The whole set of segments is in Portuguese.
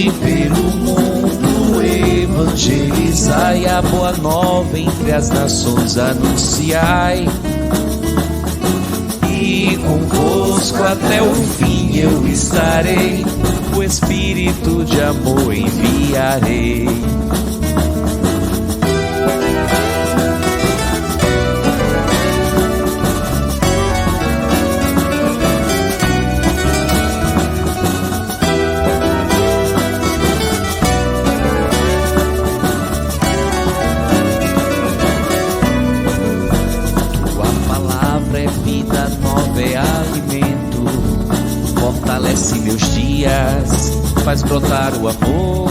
Ide pelo mundo, evangelizai a boa nova entre as nações, anunciai. E convosco até o fim eu estarei, o Espírito de amor enviarei. É alimento, fortalece meus dias, faz brotar o amor,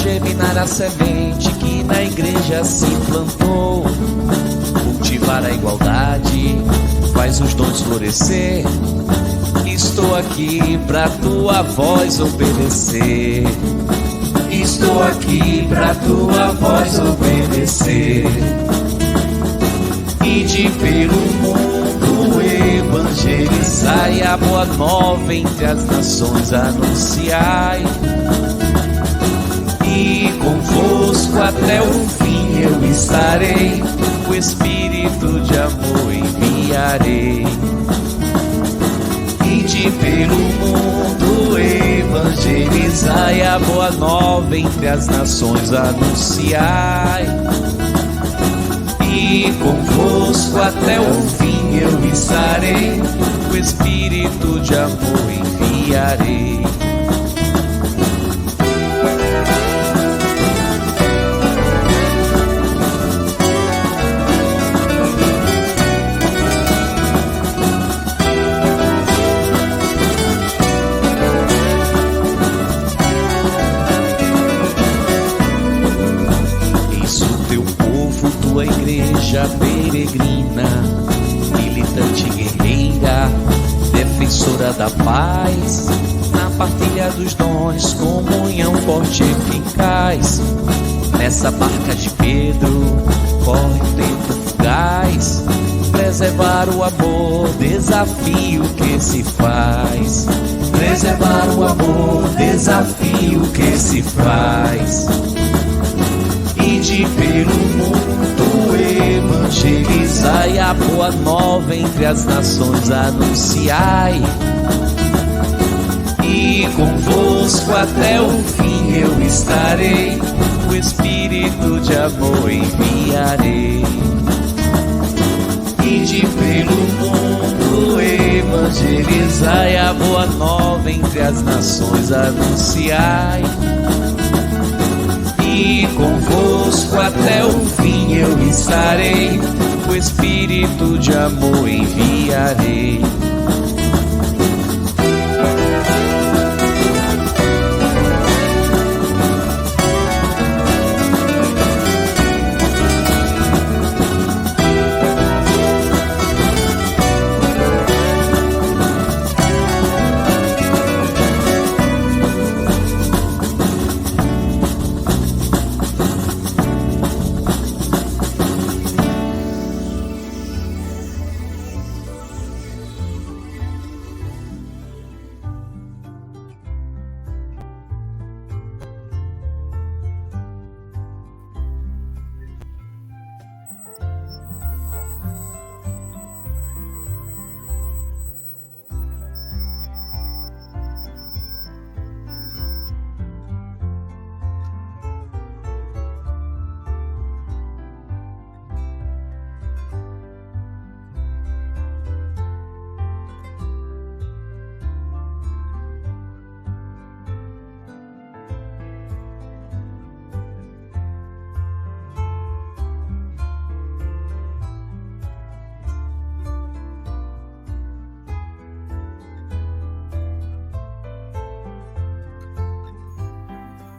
germinar a semente que na igreja se plantou, cultivar a igualdade, faz os dons florescer. Estou aqui pra tua voz obedecer. Estou aqui pra tua voz obedecer. Ide pelo mundo, evangelizai a boa nova entre as nações, anunciai. E convosco até o fim eu estarei, o Espírito de amor enviarei. Ide pelo mundo, evangelizai a boa nova entre as nações, anunciai. E convosco até o fim eu estarei, o Espírito de amor enviarei. Tua igreja peregrina, militante guerreira, defensora da paz, na partilha dos dons, comunhão forte e eficaz. Nessa barca de Pedro, corre o tempo fugaz, preservar o amor, desafio que se faz. Preservar o amor, desafio que se faz. Ide pelo mundo, evangelizai a boa nova entre as nações, anunciai. E convosco até o fim eu estarei, o Espírito de amor enviarei. Ide pelo mundo, evangelizai a boa nova entre as nações, anunciai. E convosco até o fim eu estarei, o Espírito de amor enviarei.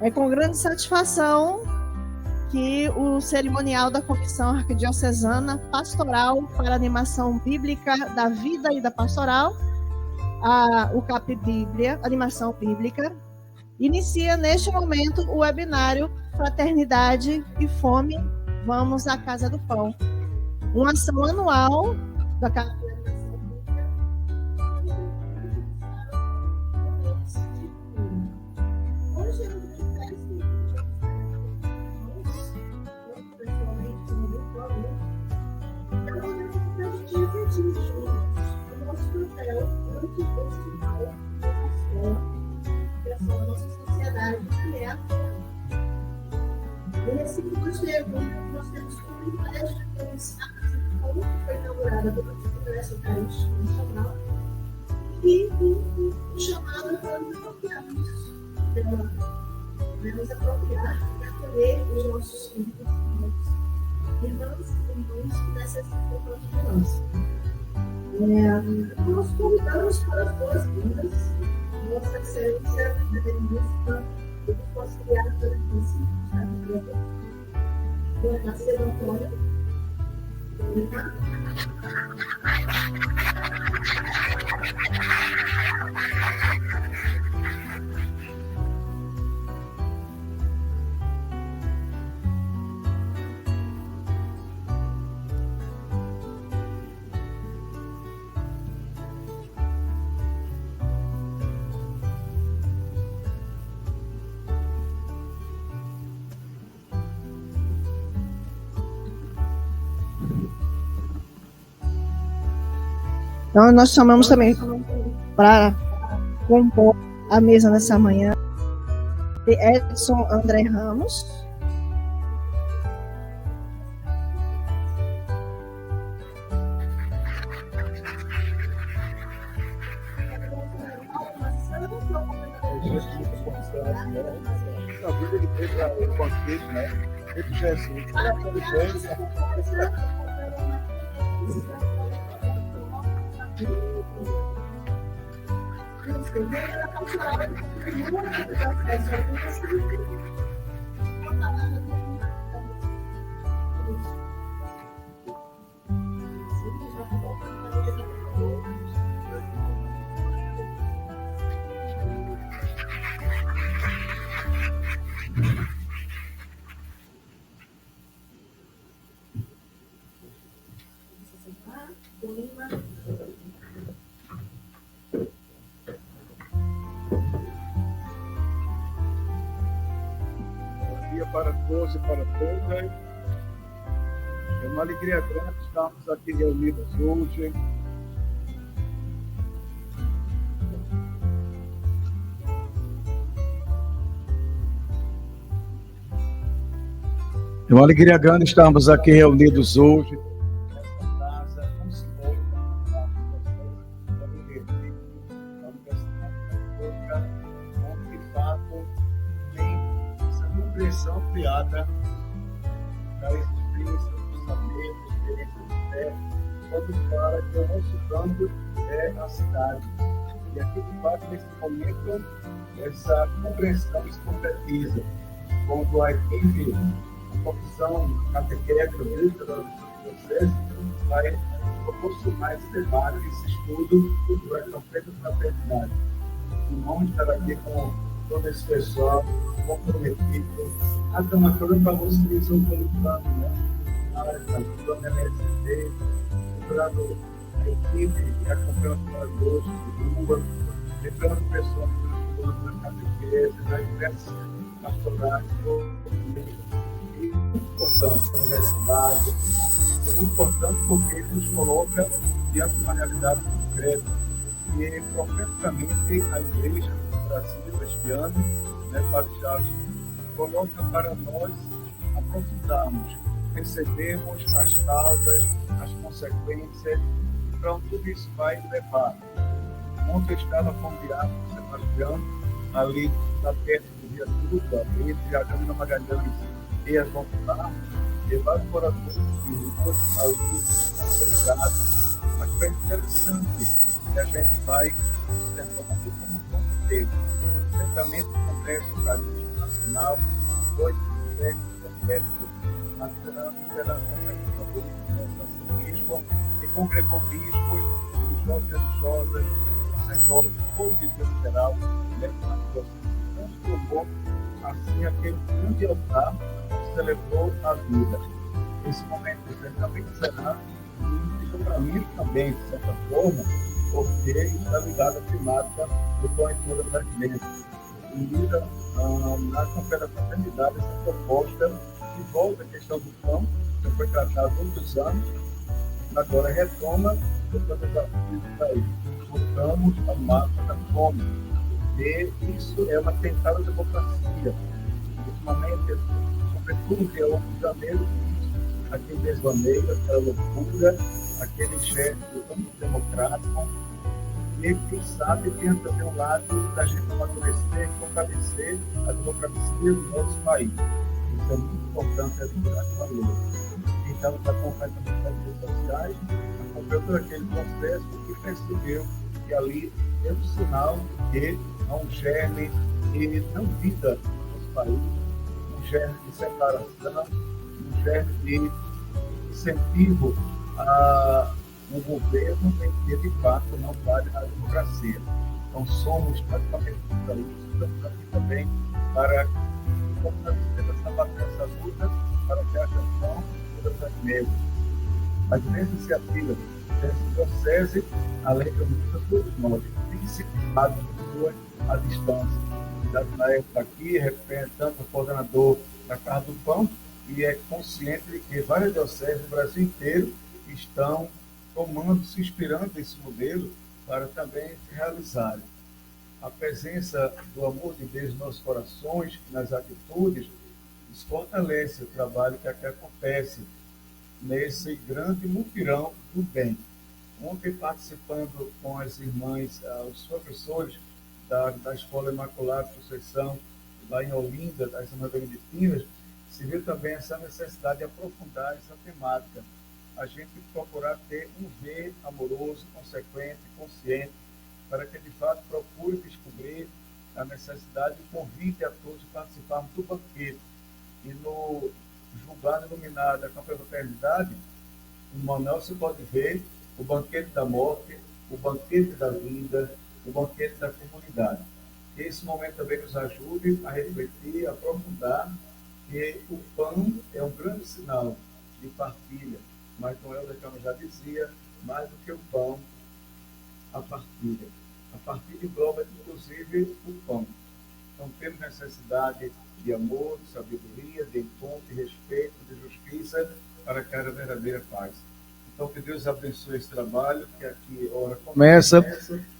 É com grande satisfação que o cerimonial da Comissão Arquidiocesana Pastoral para a Animação Bíblica da Vida e da Pastoral, o CAP Bíblia, Animação Bíblica, inicia neste momento o webinário Fraternidade e Fome, Vamos à Casa do Pão, uma ação anual da CAP Bíblia. Hoje refletimos juntos o nosso papel antes desse mal na escola, criação da nossa sociedade que é atual. E nesse projeto, nós temos como privilégio de ter um espaço que foi inaugurado durante o Congresso Internacional e um chamado para nos apropriarmos, nos apropriar e acolher os nossos filhos, irmãos e irmãos que necessitam de nós. Nós convidamos para as boas-vindas, nossa excelência federalista, eu posso criar a transmissão da igreja, do Marcelo Antônio. Então, nós chamamos também para compor a mesa nessa manhã de Edson André Ramos. Para todos e para todas. É uma alegria grande estarmos aqui reunidos hoje. É uma alegria grande estarmos aqui reunidos hoje nessa casa tão simbólica da Universidade Católica, onde de fato tem essa compreensão ampliada da existência do saber, da experiência de fé, quando fala que o nosso campo é a cidade. E aqui, de fato, nesse momento, essa compreensão se concretiza, quando a equipe, a comissão catequética da Diocese vai proporcionar esse debate, esse estudo durante a feita fraternidade. Vamos estar aqui com todo esse pessoal comprometido. Até uma coisa para vocês estão colocando, né? Ajudando a MSD, ajudando a equipe que acompanha os moradores de rua, lembrando pessoas da catequese, das diversas pastorais, é muito importante para a universidade, é muito importante porque ele nos coloca diante de uma realidade concreta. E profeticamente a Igreja do Brasil este ano, né, Padre Charles, coloca para nós aprofundarmos, percebermos as causas, as consequências, para onde tudo isso vai levar. Ontem eu estava com o Diácono Sebastião, ali na perto do viaduto, entre a Câmara Magalhães e a João Pilar, e vários moradores de ali concentrados. Mas foi interessante que a gente vai observando como um ponto inteiro. Certamente o Congresso Eucarístico Nacional foi perfeito na liderança do São Bispo, e congregou bispos, religiosos e religiosas, sacerdotes, todo o Distrito Federal, transformou assim aquele grande altar que celebrou a vida. Esse momento certamente será um desdobramento também, de certa forma, porque está ligado à temática do pão e todas das mentes. Unida na Conferência da Fraternidade, essa proposta que volta à questão do pão, que foi tratada há muitos anos, agora retoma os desafios do país. Voltamos ao mapa da fome, porque isso é uma tentada democracia. Ultimamente, sobretudo dia 8 de janeiro, aquele desvaneio, aquela loucura, aquele chefe antidemocrático, e quem sabe tem também um lado da gente amadurecer e fortalecer a democracia dos outros países. Isso é muito importante, é de grande valor. Quem está nos acompanhando nas redes sociais, acompanhou todo aquele processo e percebeu que ali é um sinal que há um germe de não vida nos países, um germe de separação, um germe de incentivo a um governo que de fato não vale a democracia. Então somos praticamente para isso, estamos aqui também para fortalecer essa batalha, essa luta, para que haja pão em todas as mesas. As mesmas iniciativas dessa diocese alegam muito a todos nós, principalmente pessoas à distância. Na época aqui, representando o coordenador da Casa do Pão, e é consciente de que várias dioceses do Brasil inteiro estão tomando, se inspirando nesse modelo para também se realizarem. A presença do amor de Deus nos nossos corações, nas atitudes, nos fortalece o trabalho que aqui acontece nesse grande mutirão do bem. Ontem, participando com as irmãs, os professores da Escola Imaculada Conceição, lá em Olinda, das Irmãs Beneditinas, se viu também essa necessidade de aprofundar essa temática. A gente procurar ter um ver amoroso, consequente, consciente, para que, de fato, procure descobrir a necessidade e convite a todos participarmos do banquete. E no julgado iluminado da Campanha da Fraternidade, no manual se pode ver o banquete da morte, o banquete da vida, o banquete da comunidade. Que esse momento também nos ajude a refletir, a aprofundar que o pão é um grande sinal de partilha, mas Noel da Câmara já dizia, mais do que o pão, a partilha. A partilha engloba, inclusive, o pão. Então, temos necessidade de amor, de sabedoria, de encontro, de respeito, de justiça, para que haja verdadeira paz. Então, que Deus abençoe esse trabalho, que aqui ora começa,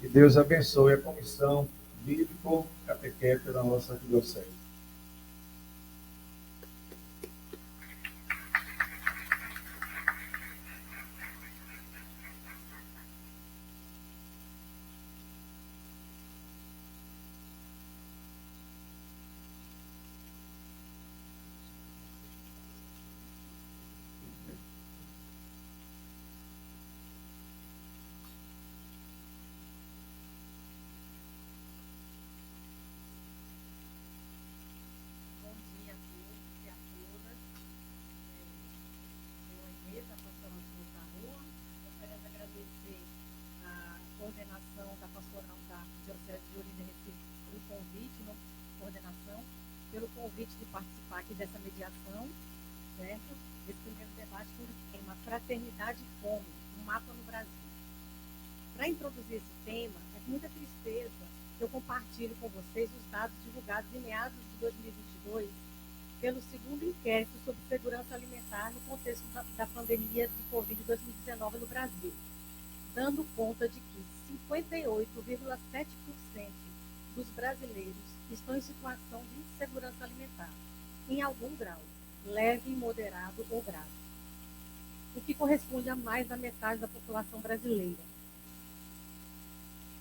e Deus abençoe a comissão bíblico-catequética da nossa diocese. Coordenação da Pastoral da Diocese de Olinda e Recife pelo convite, não coordenação, pelo convite de participar aqui dessa mediação, certo? Esse primeiro debate com o tema Fraternidade e Fome, um mapa no Brasil. Para introduzir esse tema, é com muita tristeza que eu compartilho com vocês os dados divulgados em meados de 2022 pelo segundo inquérito sobre segurança alimentar no contexto da pandemia de Covid-19 no Brasil, dando conta de que 58,7% dos brasileiros estão em situação de insegurança alimentar, em algum grau, leve, moderado ou grave, o que corresponde a mais da metade da população brasileira.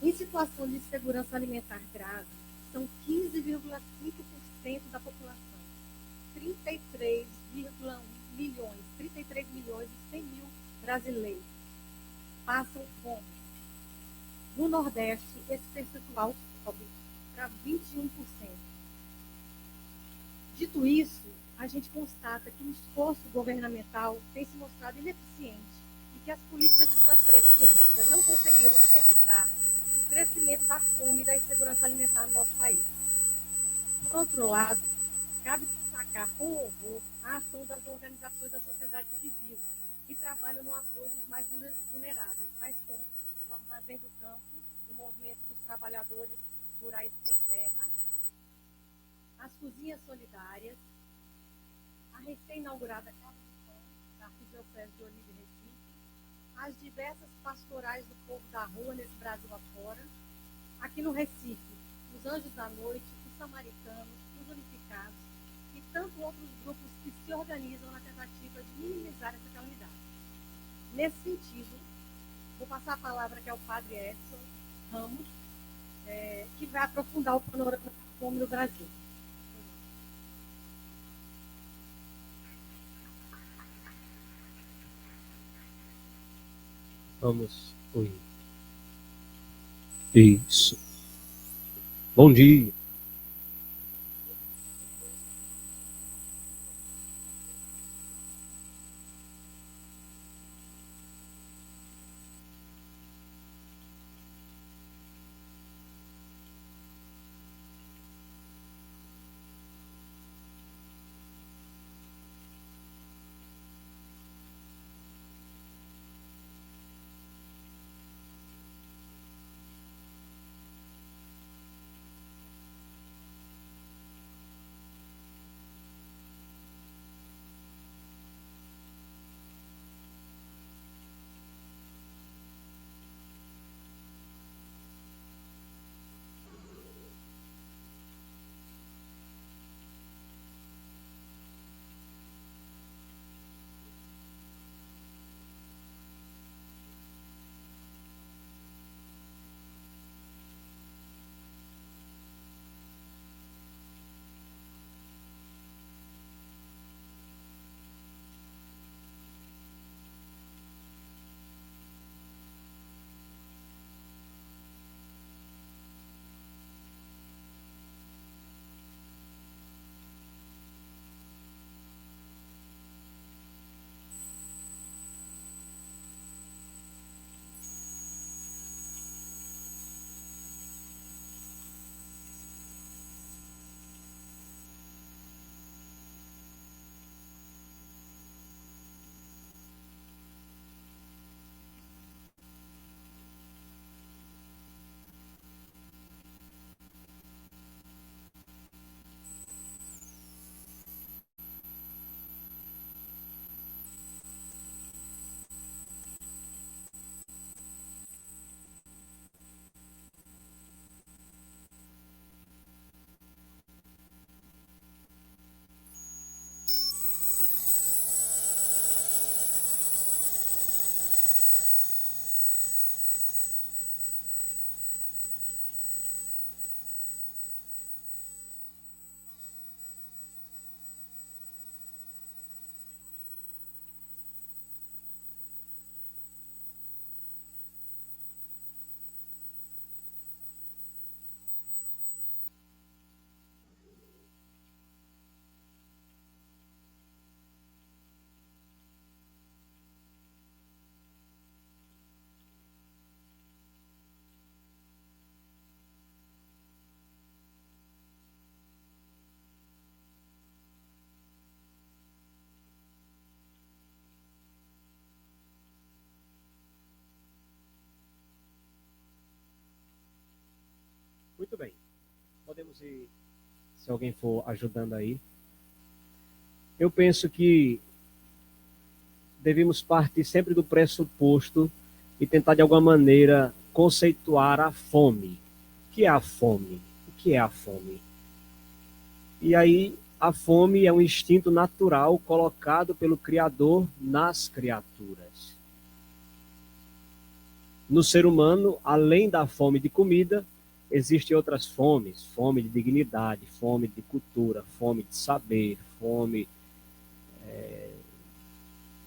Em situação de insegurança alimentar grave, são 15,5% da população, 33 milhões e 100 mil brasileiros passam fome. No Nordeste, esse percentual sobe para 21%. Dito isso, a gente constata que o esforço governamental tem se mostrado ineficiente e que as políticas de transferência de renda não conseguiram evitar o crescimento da fome e da insegurança alimentar no nosso país. Por outro lado, cabe destacar com louvor a ação das organizações da sociedade civil que trabalham no apoio dos mais vulneráveis, tais como o Armazém do Campo, o Movimento dos Trabalhadores Rurais Sem Terra, as Cozinhas Solidárias, a recém-inaugurada Casa do Pão, da Arquidiocese de Olinda e Recife, as diversas pastorais do povo da rua nesse Brasil afora. Aqui no Recife, os Anjos da Noite, os Samaritanos, os Unificados e tantos outros grupos que se organizam na tentativa de minimizar essa calamidade. Nesse sentido, vou passar a palavra aqui ao Padre Edson Ramos, que vai aprofundar o panorama da fome no Brasil. Vamos ouvir. Isso. Bom dia. Muito bem. Podemos ir, se alguém for ajudando aí. Eu penso que devemos partir sempre do pressuposto e tentar, de alguma maneira, conceituar a fome. O que é a fome? O que é a fome? E aí, a fome é um instinto natural colocado pelo Criador nas criaturas. No ser humano, além da fome de comida, existem outras fomes, fome de dignidade, fome de cultura, fome de saber, fome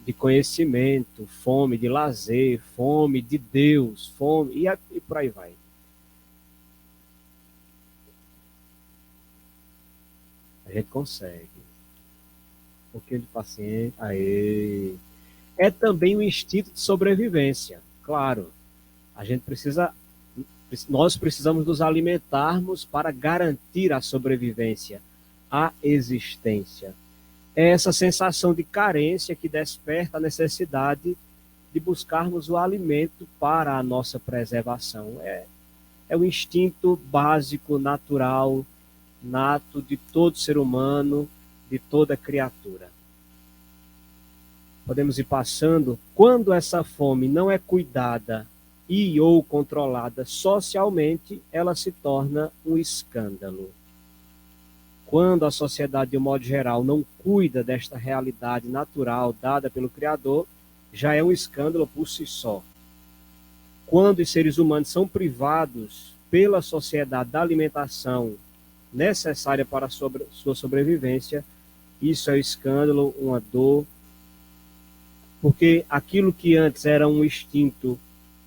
de conhecimento, fome de lazer, fome de Deus, fome e por aí vai. A gente consegue. Um pouquinho de paciência. Aê. É também um instinto de sobrevivência, claro. Nós precisamos nos alimentarmos para garantir a sobrevivência, a existência. É essa sensação de carência que desperta a necessidade de buscarmos o alimento para a nossa preservação. É o instinto básico, natural, nato de todo ser humano, de toda criatura. podemos ir passando. Quando essa fome não é cuidada e ou controlada socialmente, ela se torna um escândalo. Quando a sociedade, de um modo geral, não cuida desta realidade natural dada pelo Criador, já é um escândalo por si só. Quando os seres humanos são privados pela sociedade da alimentação necessária para a sua sobrevivência, isso é um escândalo, uma dor, porque aquilo que antes era um instinto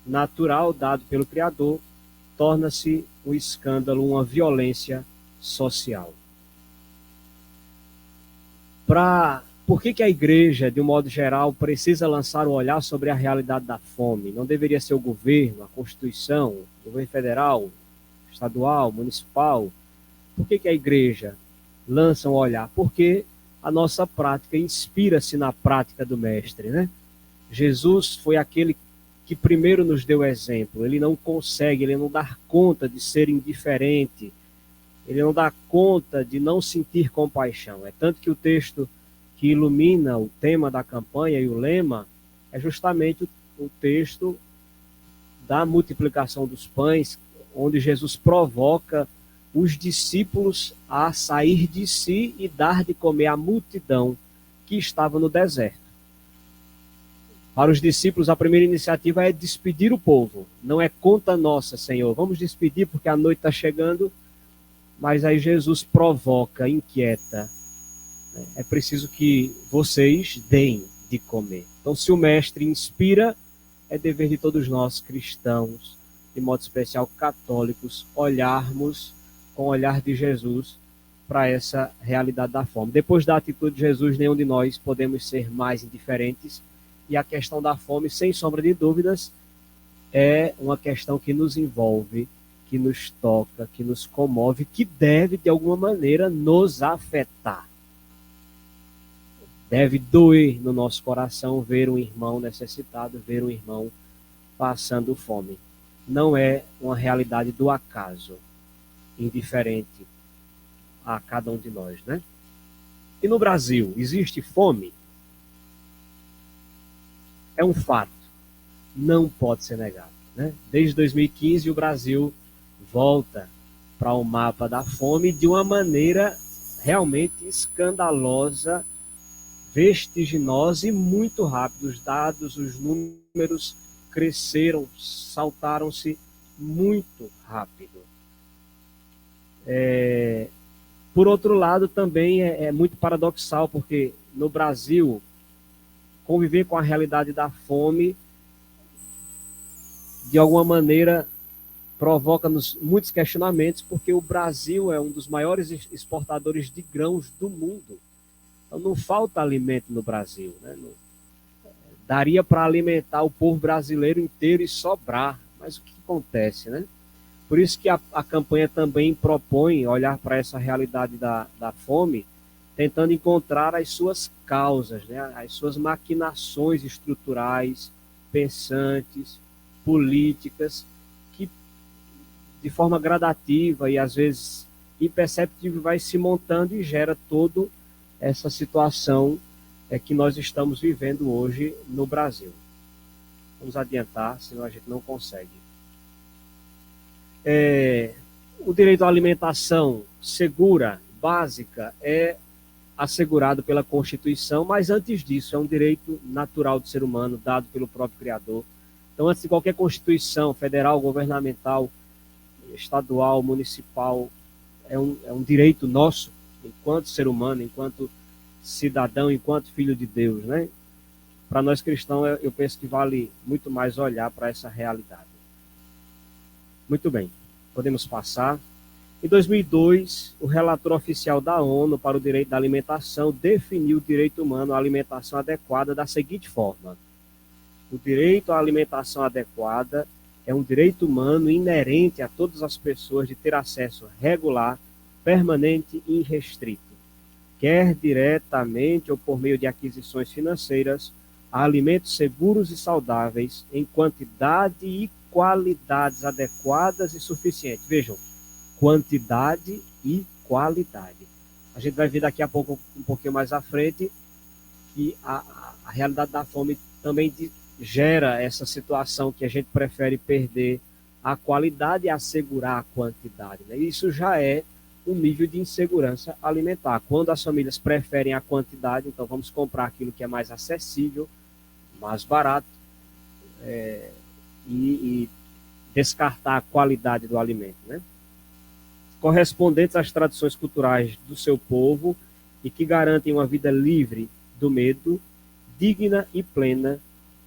natural dado pelo Criador, torna-se um escândalo, uma violência social. Por que a igreja, de um modo geral, precisa lançar o olhar sobre a realidade da fome? Não deveria ser o governo, a Constituição, o governo federal, estadual, municipal? Por que a igreja lança um olhar? Porque a nossa prática inspira-se na prática do Mestre, né? Jesus foi aquele que primeiro nos deu exemplo. Ele não consegue, ele não dá conta de ser indiferente, ele não dá conta de não sentir compaixão. É tanto que o texto que ilumina o tema da campanha e o lema é justamente o texto da multiplicação dos pães, onde Jesus provoca os discípulos a sair de si e dar de comer à multidão que estava no deserto. Para os discípulos, a primeira iniciativa é despedir o povo. Não é conta nossa, Senhor. Vamos despedir porque a noite está chegando. Mas aí Jesus provoca, inquieta. É preciso que vocês deem de comer. Então, se o Mestre inspira, é dever de todos nós, cristãos, de modo especial católicos, olharmos com o olhar de Jesus para essa realidade da fome. Depois da atitude de Jesus, nenhum de nós podemos ser mais indiferentes. E a questão da fome, sem sombra de dúvidas, é uma questão que nos envolve, que nos toca, que nos comove, que deve, de alguma maneira, nos afetar. Deve doer no nosso coração ver um irmão necessitado, ver um irmão passando fome. Não é uma realidade do acaso, indiferente a cada um de nós, né? E no Brasil, existe fome? É um fato, não pode ser negado, né? Desde 2015, o Brasil volta para o mapa da fome de uma maneira realmente escandalosa, vertiginosa e muito rápida. Os dados, os números cresceram, saltaram-se muito rápido. Por outro lado, também é muito paradoxal, porque no Brasil, conviver com a realidade da fome, de alguma maneira, provoca-nos muitos questionamentos, porque o Brasil é um dos maiores exportadores de grãos do mundo. Então não falta alimento no Brasil, né? Daria para alimentar o povo brasileiro inteiro e sobrar, mas o que acontece, né? Por isso que a campanha também propõe olhar para essa realidade da fome, tentando encontrar as suas causas, né? As suas maquinações estruturais, pensantes, políticas, que de forma gradativa e às vezes imperceptível vai se montando e gera toda essa situação que nós estamos vivendo hoje no Brasil. Vamos adiantar, senão a gente não consegue. O direito à alimentação segura, básica, é assegurado pela Constituição, mas antes disso é um direito natural do ser humano, dado pelo próprio Criador. Então, antes de qualquer Constituição federal, governamental, estadual, municipal, é um direito nosso, enquanto ser humano, enquanto cidadão, enquanto filho de Deus, né? Para nós cristãos, eu penso que vale muito mais olhar para essa realidade. Muito bem, podemos passar. Em 2002, o relator oficial da ONU para o direito da alimentação definiu o direito humano à alimentação adequada da seguinte forma: o direito à alimentação adequada é um direito humano inerente a todas as pessoas de ter acesso regular, permanente e irrestrito, quer diretamente ou por meio de aquisições financeiras, a alimentos seguros e saudáveis em quantidade e qualidades adequadas e suficientes. Vejam, quantidade e qualidade. A gente vai ver daqui a pouco, um pouquinho mais à frente, que a realidade da fome também gera essa situação que a gente prefere perder a qualidade e assegurar a quantidade, né? Isso já é um nível de insegurança alimentar. Quando as famílias preferem a quantidade, então vamos comprar aquilo que é mais acessível, mais barato, e descartar a qualidade do alimento, né? Correspondentes às tradições culturais do seu povo e que garantem uma vida livre do medo, digna e plena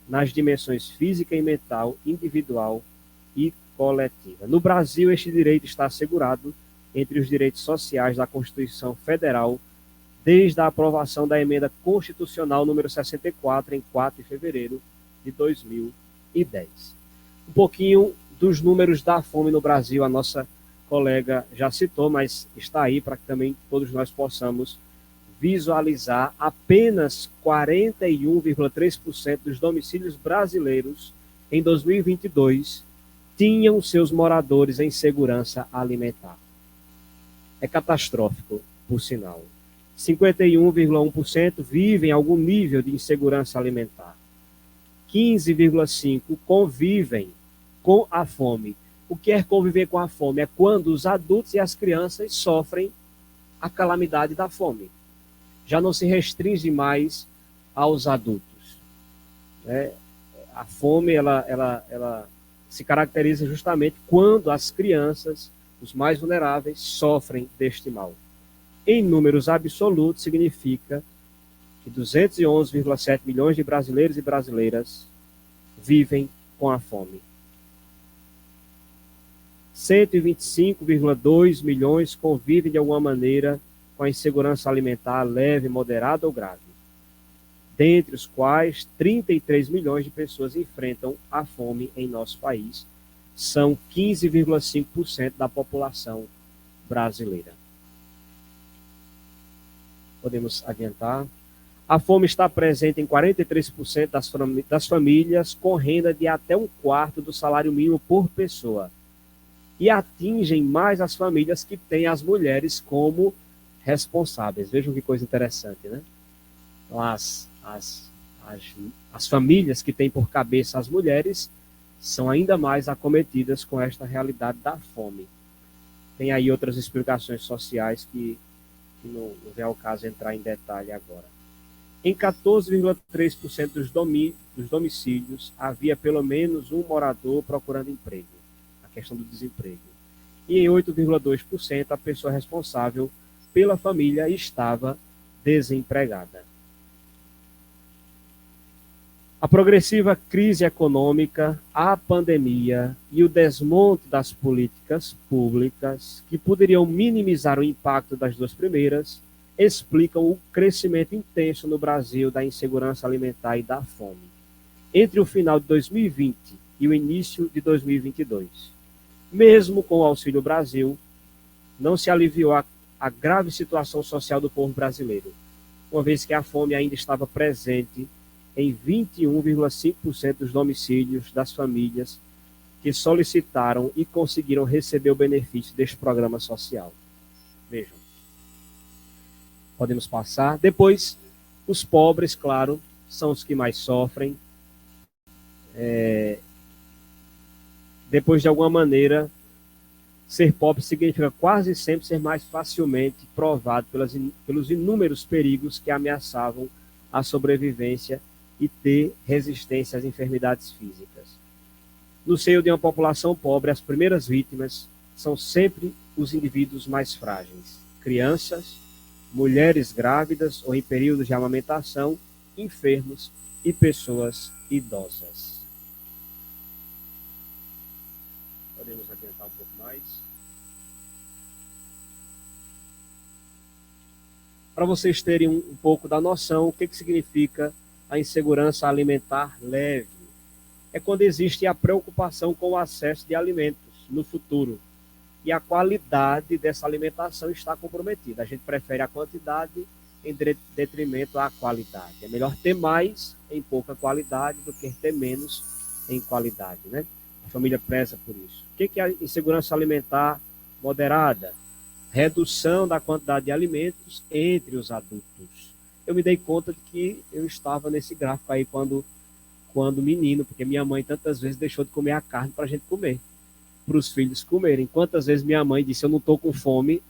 nas dimensões física e mental, individual e coletiva. No Brasil, este direito está assegurado entre os direitos sociais da Constituição Federal desde a aprovação da emenda constitucional número 64 em 4 de fevereiro de 2010. Um pouquinho dos números da fome no Brasil, a nossa colega já citou, mas está aí para que também todos nós possamos visualizar. Apenas 41,3% dos domicílios brasileiros em 2022 tinham seus moradores em segurança alimentar. É catastrófico, por sinal. 51,1% vivem em algum nível de insegurança alimentar. 15,5% convivem com a fome. O que é conviver com a fome? É quando os adultos e as crianças sofrem a calamidade da fome. Já não se restringe mais aos adultos. A fome ela se caracteriza justamente quando as crianças, os mais vulneráveis, sofrem deste mal. Em números absolutos, significa que 211,7 milhões de brasileiros e brasileiras vivem com a fome. 125,2 milhões convivem de alguma maneira com a insegurança alimentar leve, moderada ou grave, dentre os quais 33 milhões de pessoas enfrentam a fome em nosso país. São 15,5% da população brasileira. Podemos adiantar. A fome está presente em 43% das famílias com renda de até 1/4 do salário mínimo por pessoa. E atingem mais as famílias que têm as mulheres como responsáveis. Vejam que coisa interessante, né? Então, as famílias que têm por cabeça as mulheres são ainda mais acometidas com esta realidade da fome. Tem aí outras explicações sociais que não vem ao caso entrar em detalhe agora. Em 14,3% dos domicílios havia pelo menos um morador procurando emprego, a questão do desemprego. E em 8,2% a pessoa responsável pela família estava desempregada. A progressiva crise econômica, a pandemia e o desmonte das políticas públicas, que poderiam minimizar o impacto das duas primeiras, explicam o crescimento intenso no Brasil da insegurança alimentar e da fome. Entre o final de 2020 e o início de 2022, mesmo com o Auxílio Brasil, não se aliviou a grave situação social do povo brasileiro, uma vez que a fome ainda estava presente em 21,5% dos domicílios das famílias que solicitaram e conseguiram receber o benefício deste programa social. Vejam. Podemos passar. Depois, os pobres, claro, são os que mais sofrem. Depois, de alguma maneira, ser pobre significa quase sempre ser mais facilmente provado pelos inúmeros perigos que ameaçavam a sobrevivência e ter resistência às enfermidades físicas. No seio de uma população pobre, as primeiras vítimas são sempre os indivíduos mais frágeis, crianças, mulheres grávidas ou em períodos de amamentação, enfermos e pessoas idosas. Podemos adiantar um pouco mais. Para vocês terem um pouco da noção, o que significa a insegurança alimentar leve? É quando existe a preocupação com o acesso de alimentos no futuro e a qualidade dessa alimentação está comprometida. A gente prefere a quantidade em detrimento à qualidade. É melhor ter mais em pouca qualidade do que ter menos em qualidade, né? A família preza por isso. O que é a insegurança alimentar moderada? Redução da quantidade de alimentos entre os adultos. eu me dei conta de que eu estava nesse gráfico aí quando menino, porque minha mãe tantas vezes deixou de comer a carne para a gente comer, para os filhos comerem. Quantas vezes minha mãe disse, eu não estou com fome,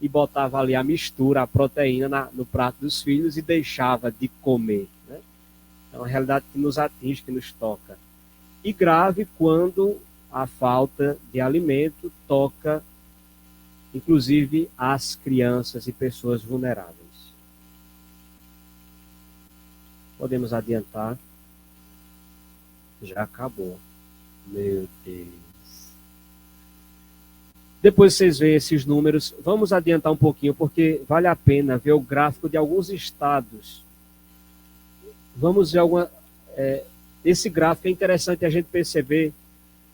e botava ali a mistura, a proteína no prato dos filhos e deixava de comer. Né? É uma realidade que nos atinge, que nos toca. E grave quando a falta de alimento toca, inclusive, as crianças e pessoas vulneráveis. Podemos adiantar. Já acabou. Meu Deus. Depois vocês veem esses números. Vamos adiantar um pouquinho, porque vale a pena ver o gráfico de alguns estados. Vamos ver alguma... esse gráfico é interessante a gente perceber,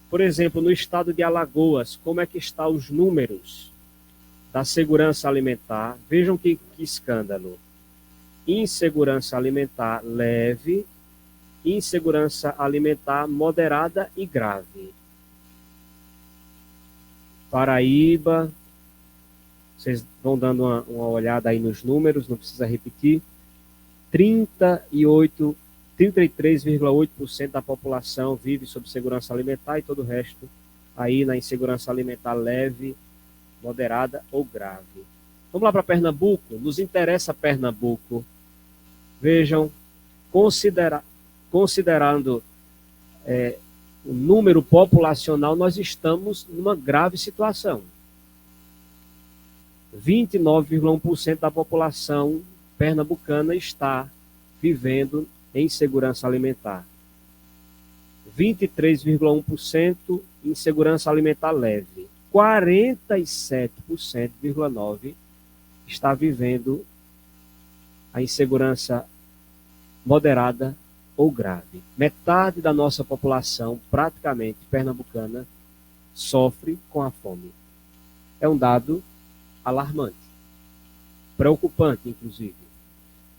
por exemplo, no estado de Alagoas, como é que estão os números da segurança alimentar. Vejam que escândalo. Insegurança alimentar leve, insegurança alimentar moderada e grave. Paraíba, vocês vão dando uma olhada aí nos números, não precisa repetir. 33,8% da população vive sob segurança alimentar e todo o resto aí na insegurança alimentar leve, moderada ou grave. Vamos lá para Pernambuco? Nos interessa Pernambuco. Vejam, considerando o número populacional, nós estamos numa grave situação. 29,1% da população pernambucana está vivendo em segurança alimentar. 23,1% em segurança alimentar leve. 47,9% está vivendo a insegurança moderada ou grave. Metade da nossa população, praticamente pernambucana, sofre com a fome. É um dado alarmante, preocupante, inclusive.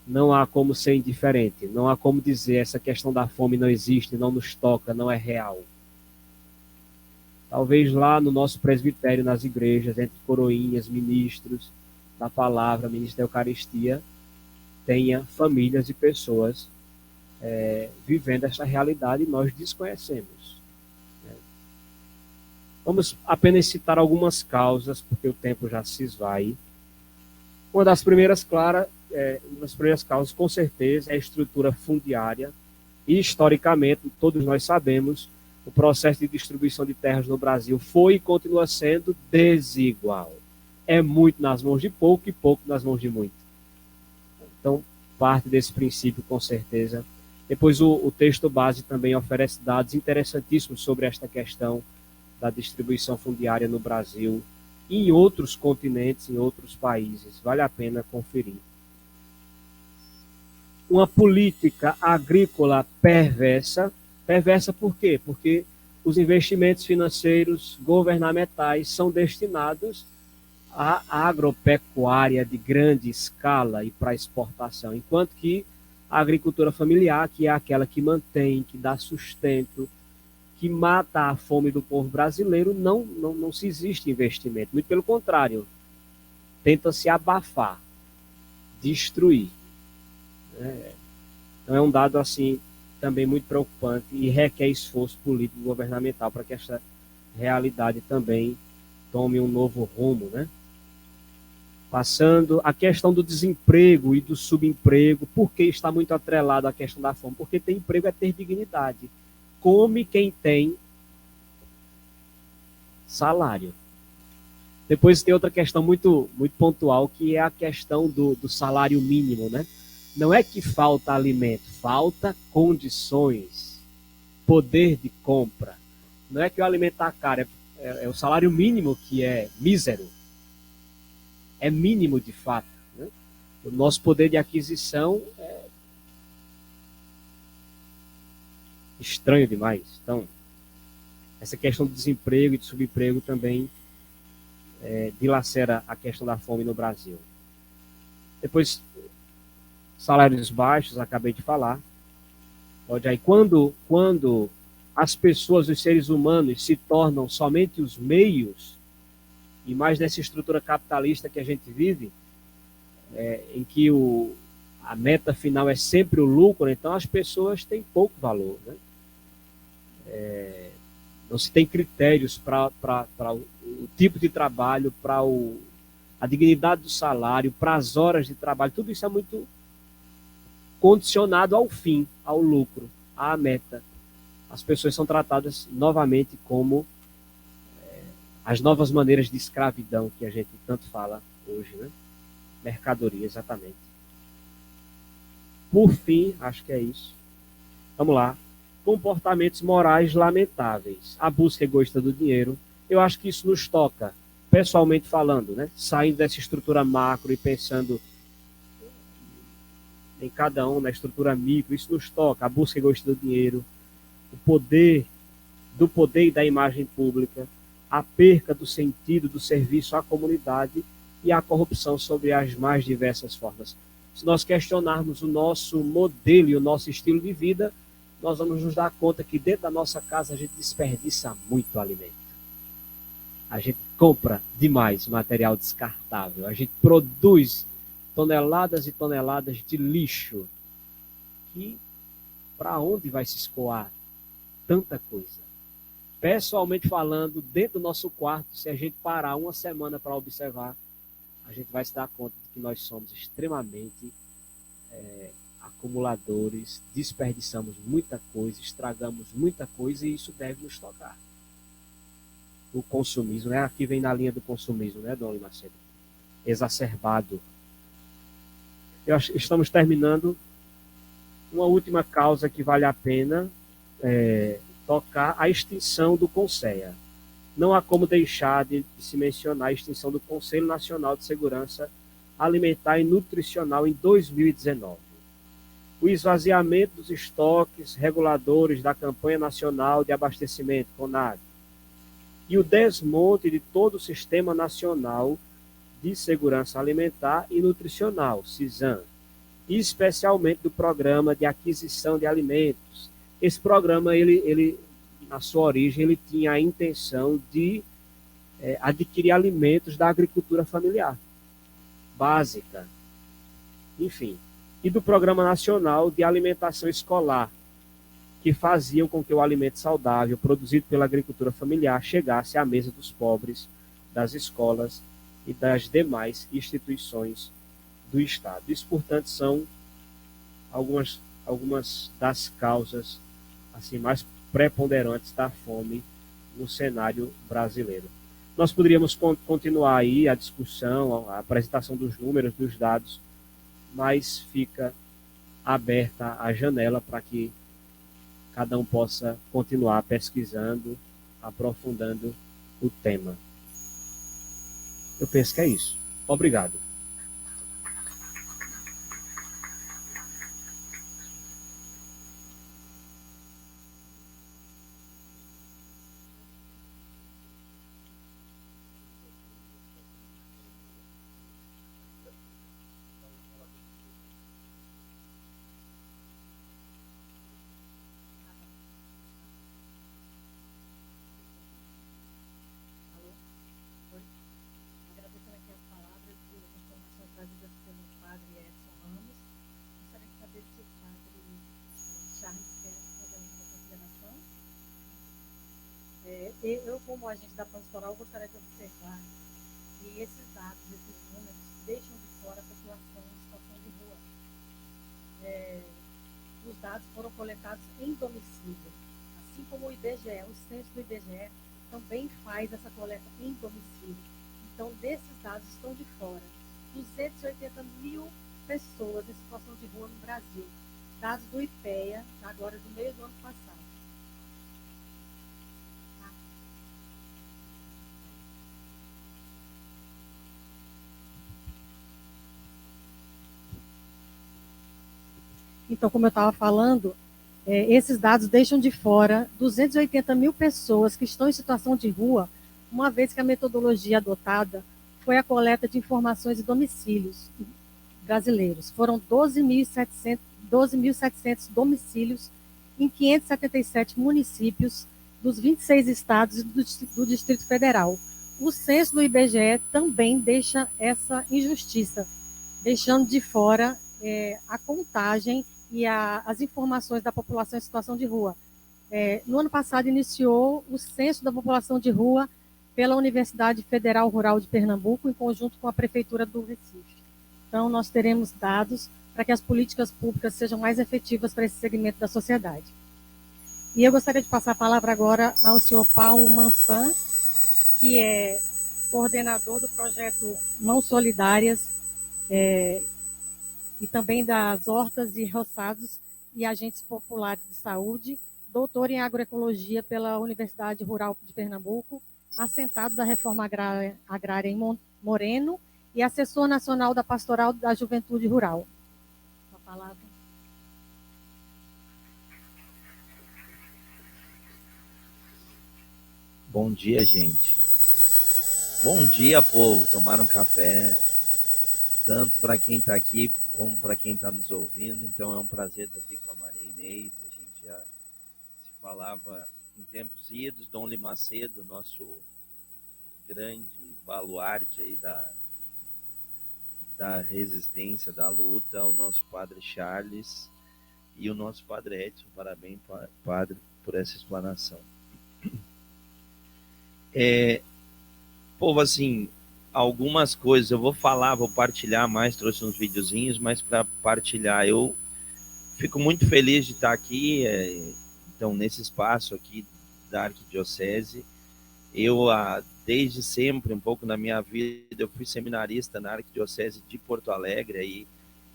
Não há como ser indiferente, não há como dizer essa questão da fome não existe, não nos toca, não é real. Talvez lá no nosso presbitério, nas igrejas, entre coroinhas, ministros da palavra, ministros da Eucaristia, tenha famílias e pessoas vivendo essa realidade e nós desconhecemos. Vamos apenas citar algumas causas, porque o tempo já se esvai. Uma das primeiras causas, com certeza, é a estrutura fundiária. E, historicamente, todos nós sabemos, o processo de distribuição de terras no Brasil foi e continua sendo desigual. É muito nas mãos de pouco e pouco nas mãos de muito. Então, parte desse princípio, com certeza. Depois, o texto base também oferece dados interessantíssimos sobre esta questão da distribuição fundiária no Brasil e em outros continentes, em outros países. Vale a pena conferir. Uma política agrícola perversa. Perversa por quê? Porque os investimentos financeiros governamentais são destinados à agropecuária de grande escala e para exportação, enquanto que a agricultura familiar, que é aquela que mantém, que dá sustento, que mata a fome do povo brasileiro, não se existe investimento. Muito pelo contrário, tenta-se abafar, destruir. Então é um dado assim também muito preocupante e requer esforço político e governamental para que esta realidade também tome um novo rumo, né? Passando a questão do desemprego e do subemprego, por que está muito atrelado à questão da fome? Porque ter emprego é ter dignidade. Come quem tem salário. Depois tem outra questão muito, muito pontual, que é a questão do salário mínimo, né? Não é que falta alimento, falta condições, poder de compra. Não é que o alimento está caro, é o salário mínimo que é mísero. É mínimo de fato. Né? O nosso poder de aquisição é estranho demais. Então, essa questão do desemprego e do subemprego também dilacera a questão da fome no Brasil. Depois, salários baixos, acabei de falar. Pode aí, quando as pessoas, os seres humanos, se tornam somente os meios, e mais nessa estrutura capitalista que a gente vive, em que a meta final é sempre o lucro, então as pessoas têm pouco valor, né? Não se tem critérios para o tipo de trabalho, para a dignidade do salário, para as horas de trabalho. Tudo isso é muito condicionado ao fim, ao lucro, à meta. As pessoas são tratadas novamente como as novas maneiras de escravidão que a gente tanto fala hoje, né? Mercadoria, exatamente. Por fim, acho que é isso. Vamos lá. Comportamentos morais lamentáveis. A busca egoísta do dinheiro. Eu acho que isso nos toca, pessoalmente falando, né? Saindo dessa estrutura macro e pensando em cada um, na estrutura micro, isso nos toca. A busca egoísta do dinheiro, o poder e da imagem pública, a perca do sentido do serviço à comunidade e a corrupção sobre as mais diversas formas. Se nós questionarmos o nosso modelo e o nosso estilo de vida, nós vamos nos dar conta que dentro da nossa casa a gente desperdiça muito alimento. A gente compra demais material descartável. A gente produz toneladas e toneladas de lixo. Que para onde vai se escoar tanta coisa? Pessoalmente falando, dentro do nosso quarto, se a gente parar uma semana para observar, a gente vai se dar conta de que nós somos extremamente acumuladores, desperdiçamos muita coisa, estragamos muita coisa e isso deve nos tocar. O consumismo, né? Aqui vem na linha do consumismo, né, Dona Macedo? Exacerbado. Estamos terminando. Uma última causa que vale a pena tocar, a extinção do CONSEA. Não há como deixar de se mencionar a extinção do Conselho Nacional de Segurança Alimentar e Nutricional em 2019. O esvaziamento dos estoques reguladores da Campanha Nacional de Abastecimento, CONAB, e o desmonte de todo o Sistema Nacional de Segurança Alimentar e Nutricional, SISAN, e especialmente do Programa de Aquisição de Alimentos. Esse programa, ele na sua origem, ele tinha a intenção de adquirir alimentos da agricultura familiar, básica, enfim, e do Programa Nacional de Alimentação Escolar, que faziam com que o alimento saudável produzido pela agricultura familiar chegasse à mesa dos pobres, das escolas e das demais instituições do Estado. Isso, portanto, são algumas das causas assim mais preponderantes da fome no cenário brasileiro. Nós poderíamos continuar aí a discussão, a apresentação dos números, dos dados, mas fica aberta a janela para que cada um possa continuar pesquisando, aprofundando o tema. Eu penso que é isso. Obrigado. Eu, como agente da pastoral, gostaria de observar que esses dados, esses números, deixam de fora a população em situação de rua. Os dados foram coletados em domicílio, assim como o IBGE, o censo do IBGE também faz essa coleta em domicílio. Então, desses dados estão de fora 280 mil pessoas em situação de rua no Brasil. Dados do IPEA, agora do meio do ano passado. Então, como eu estava falando, esses dados deixam de fora 280 mil pessoas que estão em situação de rua, uma vez que a metodologia adotada foi a coleta de informações de domicílios brasileiros. Foram 12.700 domicílios em 577 municípios dos 26 estados e do Distrito Federal. O censo do IBGE também deixa essa injustiça, deixando de fora a contagem e as informações da população em situação de rua. No ano passado, iniciou o censo da população de rua pela Universidade Federal Rural de Pernambuco, em conjunto com a Prefeitura do Recife. Então, nós teremos dados para que as políticas públicas sejam mais efetivas para esse segmento da sociedade. E eu gostaria de passar a palavra agora ao senhor Paulo Mansan, que é coordenador do projeto Mãos Solidárias e também das hortas e roçados e agentes populares de saúde, doutor em agroecologia pela Universidade Rural de Pernambuco, assentado da Reforma Agrária em Moreno e assessor nacional da Pastoral da Juventude Rural. A palavra. Bom dia, gente. Bom dia, povo. Tomaram café, tanto para quem está aqui como para quem está nos ouvindo. Então é um prazer estar aqui com a Maria Inês. A gente já se falava em tempos idos. Dom Limacedo, nosso grande baluarte aí da resistência, da luta, o nosso padre Charles e o nosso padre Edson. Parabéns, padre, por essa explanação. Povo, assim, algumas coisas eu vou falar, vou partilhar mais, trouxe uns videozinhos, mas para partilhar, eu fico muito feliz de estar aqui, então, nesse espaço aqui da Arquidiocese. Eu, desde sempre, um pouco na minha vida, eu fui seminarista na Arquidiocese de Porto Alegre, aí,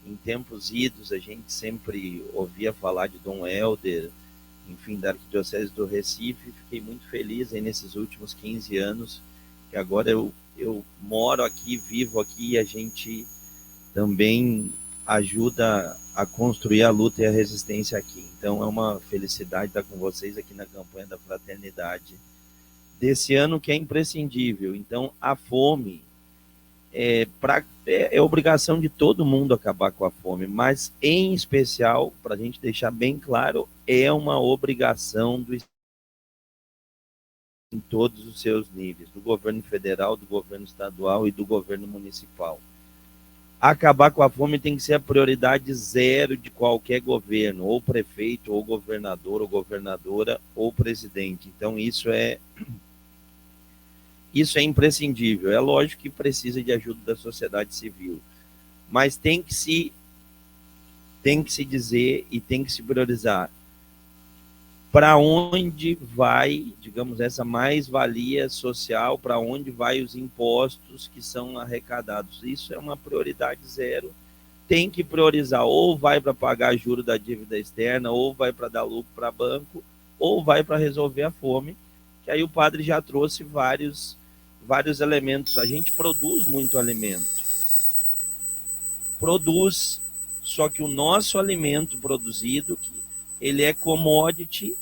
em tempos idos, a gente sempre ouvia falar de Dom Helder, enfim, da Arquidiocese do Recife. Fiquei muito feliz aí nesses últimos 15 anos, que agora eu moro aqui, vivo aqui, e a gente também ajuda a construir a luta e a resistência aqui. Então é uma felicidade estar com vocês aqui na campanha da fraternidade desse ano, que é imprescindível. Então a fome é obrigação de todo mundo acabar com a fome, mas em especial, para a gente deixar bem claro, é uma obrigação em todos os seus níveis, do governo federal, do governo estadual e do governo municipal. Acabar com a fome tem que ser a prioridade zero de qualquer governo, ou prefeito, ou governador, ou governadora, ou presidente. Então isso é imprescindível. É lógico que precisa de ajuda da sociedade civil, mas tem que se dizer e tem que se priorizar para onde vai, digamos, essa mais-valia social, para onde vai os impostos que são arrecadados. Isso é uma prioridade zero. Tem que priorizar, ou vai para pagar juro da dívida externa, ou vai para dar lucro para banco, ou vai para resolver a fome, que aí o padre já trouxe vários elementos. A gente produz muito alimento. Produz, só que o nosso alimento produzido, ele é commodity,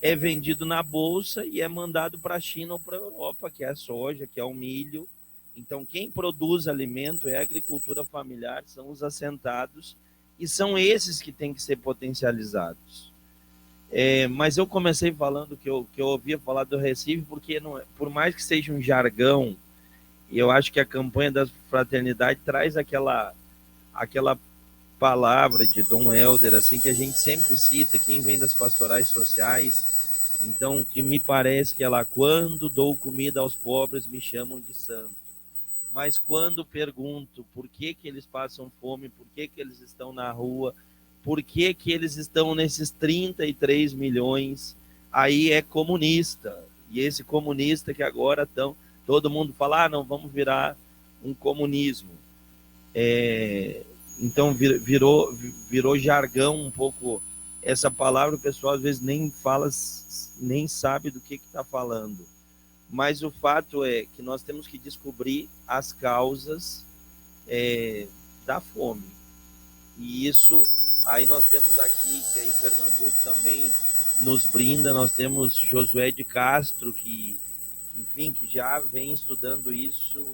é vendido na bolsa e é mandado para a China ou para a Europa, que é a soja, que é o milho. Então, quem produz alimento é a agricultura familiar, são os assentados, e são esses que têm que ser potencializados. Mas eu comecei falando que eu ouvia falar do Recife, porque por mais que seja um jargão, e eu acho que a campanha da fraternidade traz aquela palavra de Dom Helder, assim, que a gente sempre cita, quem vem das pastorais sociais. Então, que me parece que ela: quando dou comida aos pobres, me chamam de santo. Mas quando pergunto por que eles passam fome, por que eles estão na rua, por que eles estão nesses 33 milhões, aí é comunista. E esse comunista que agora todo mundo fala: não, vamos virar um comunismo. Então virou jargão um pouco essa palavra. O pessoal às vezes nem sabe do que está falando. Mas o fato é que nós temos que descobrir as causas da fome. E isso, aí nós temos aqui, que aí Pernambuco também nos brinda, nós temos Josué de Castro, que já vem estudando isso,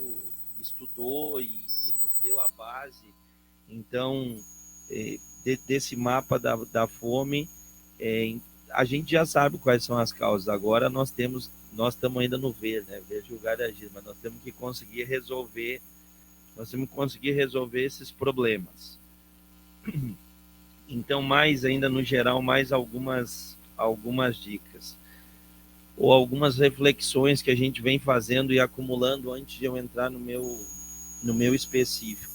estudou e nos deu a base. Então, desse mapa da fome, a gente já sabe quais são as causas. Agora nós estamos ainda no ver, né? Ver, julgar e agir, mas nós temos que conseguir resolver esses problemas. Então, mais ainda no geral, mais algumas dicas ou algumas reflexões que a gente vem fazendo e acumulando antes de eu entrar no meu específico.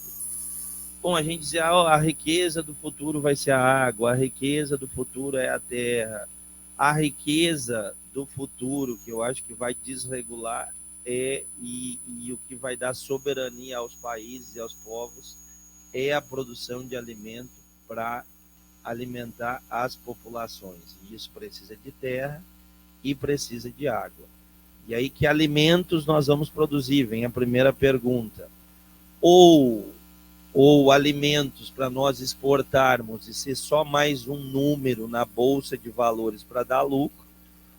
Bom, a gente dizia, a riqueza do futuro vai ser a água, a riqueza do futuro é a terra, a riqueza do futuro, que eu acho que vai desregular, e o que vai dar soberania aos países e aos povos, é a produção de alimento para alimentar as populações. E isso precisa de terra e precisa de água. E aí, que alimentos nós vamos produzir? Vem a primeira pergunta. Ou alimentos para nós exportarmos e ser só mais um número na bolsa de valores para dar lucro,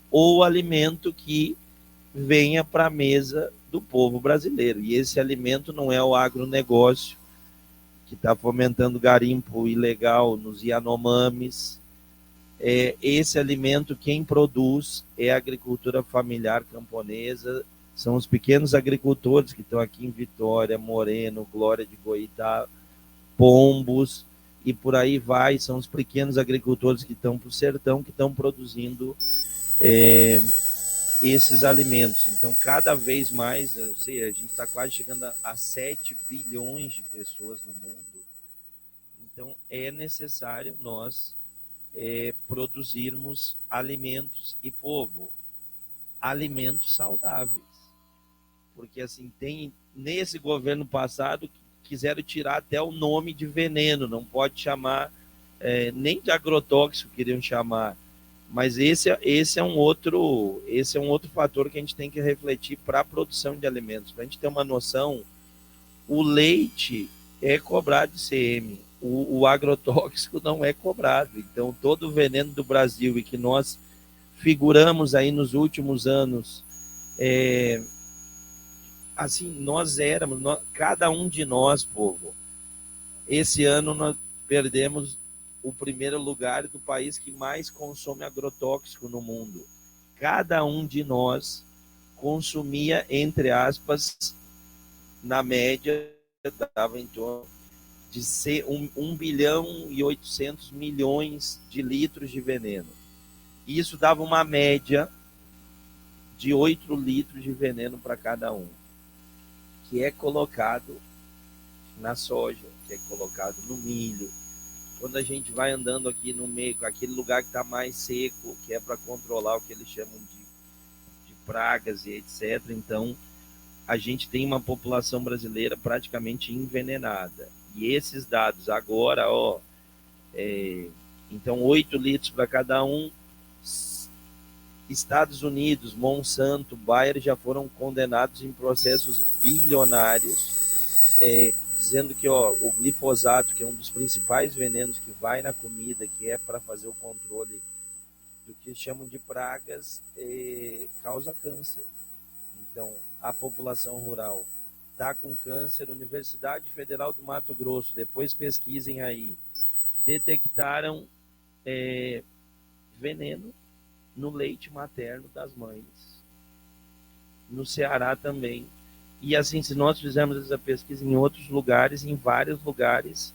ou alimento que venha para a mesa do povo brasileiro. E esse alimento não é o agronegócio, que está fomentando garimpo ilegal nos Yanomamis. Esse alimento, quem produz é a agricultura familiar camponesa, são os pequenos agricultores que estão aqui em Vitória, Moreno, Glória de Goitá, Pombos, e por aí vai, são os pequenos agricultores que estão para o sertão, que estão produzindo esses alimentos. Então, cada vez mais, eu sei, a gente está quase chegando a 7 bilhões de pessoas no mundo. Então, é necessário nós produzirmos alimentos e, povo, alimentos saudáveis. Porque, assim, tem nesse governo passado quiseram tirar até o nome de veneno, não pode chamar, nem de agrotóxico queriam chamar. Mas esse é um outro fator que a gente tem que refletir para a produção de alimentos. Para a gente ter uma noção, o leite é cobrado de ICM, o agrotóxico não é cobrado. Então, todo o veneno do Brasil e que nós figuramos aí nos últimos anos, assim, cada um de nós, povo, esse ano nós perdemos o primeiro lugar do país que mais consome agrotóxico no mundo. Cada um de nós consumia, entre aspas, na média, estava em torno de ser 1 bilhão e 800 milhões de litros de veneno. Isso dava uma média de 8 litros de veneno para cada um, que é colocado na soja, que é colocado no milho. Quando a gente vai andando aqui no meio, aquele lugar que está mais seco, que é para controlar o que eles chamam de pragas e etc. Então, a gente tem uma população brasileira praticamente envenenada. E esses dados agora, então 8 litros para cada um. Estados Unidos, Monsanto, Bayer já foram condenados em processos bilionários, dizendo que o glifosato, que é um dos principais venenos que vai na comida, que é para fazer o controle do que chamam de pragas, causa câncer. Então, a população rural está com câncer. Universidade Federal do Mato Grosso, depois pesquisem aí, detectaram veneno no leite materno das mães. No Ceará também. E assim, se nós fizermos essa pesquisa em outros lugares, em vários lugares,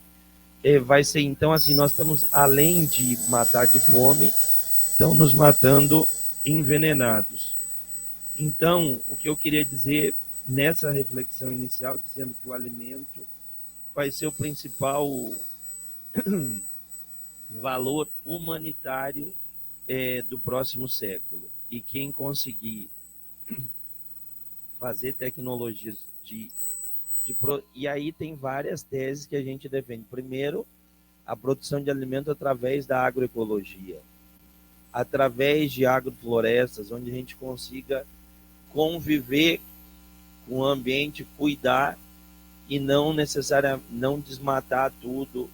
vai ser, então, assim, nós estamos, além de matar de fome, estão nos matando envenenados. Então, o que eu queria dizer nessa reflexão inicial, dizendo que o alimento vai ser o principal valor humanitário do próximo século. E quem conseguir fazer tecnologias e aí tem várias teses que a gente defende. Primeiro, a produção de alimento através da agroecologia, através de agroflorestas, onde a gente consiga conviver com o ambiente, cuidar e não necessariamente não desmatar tudo.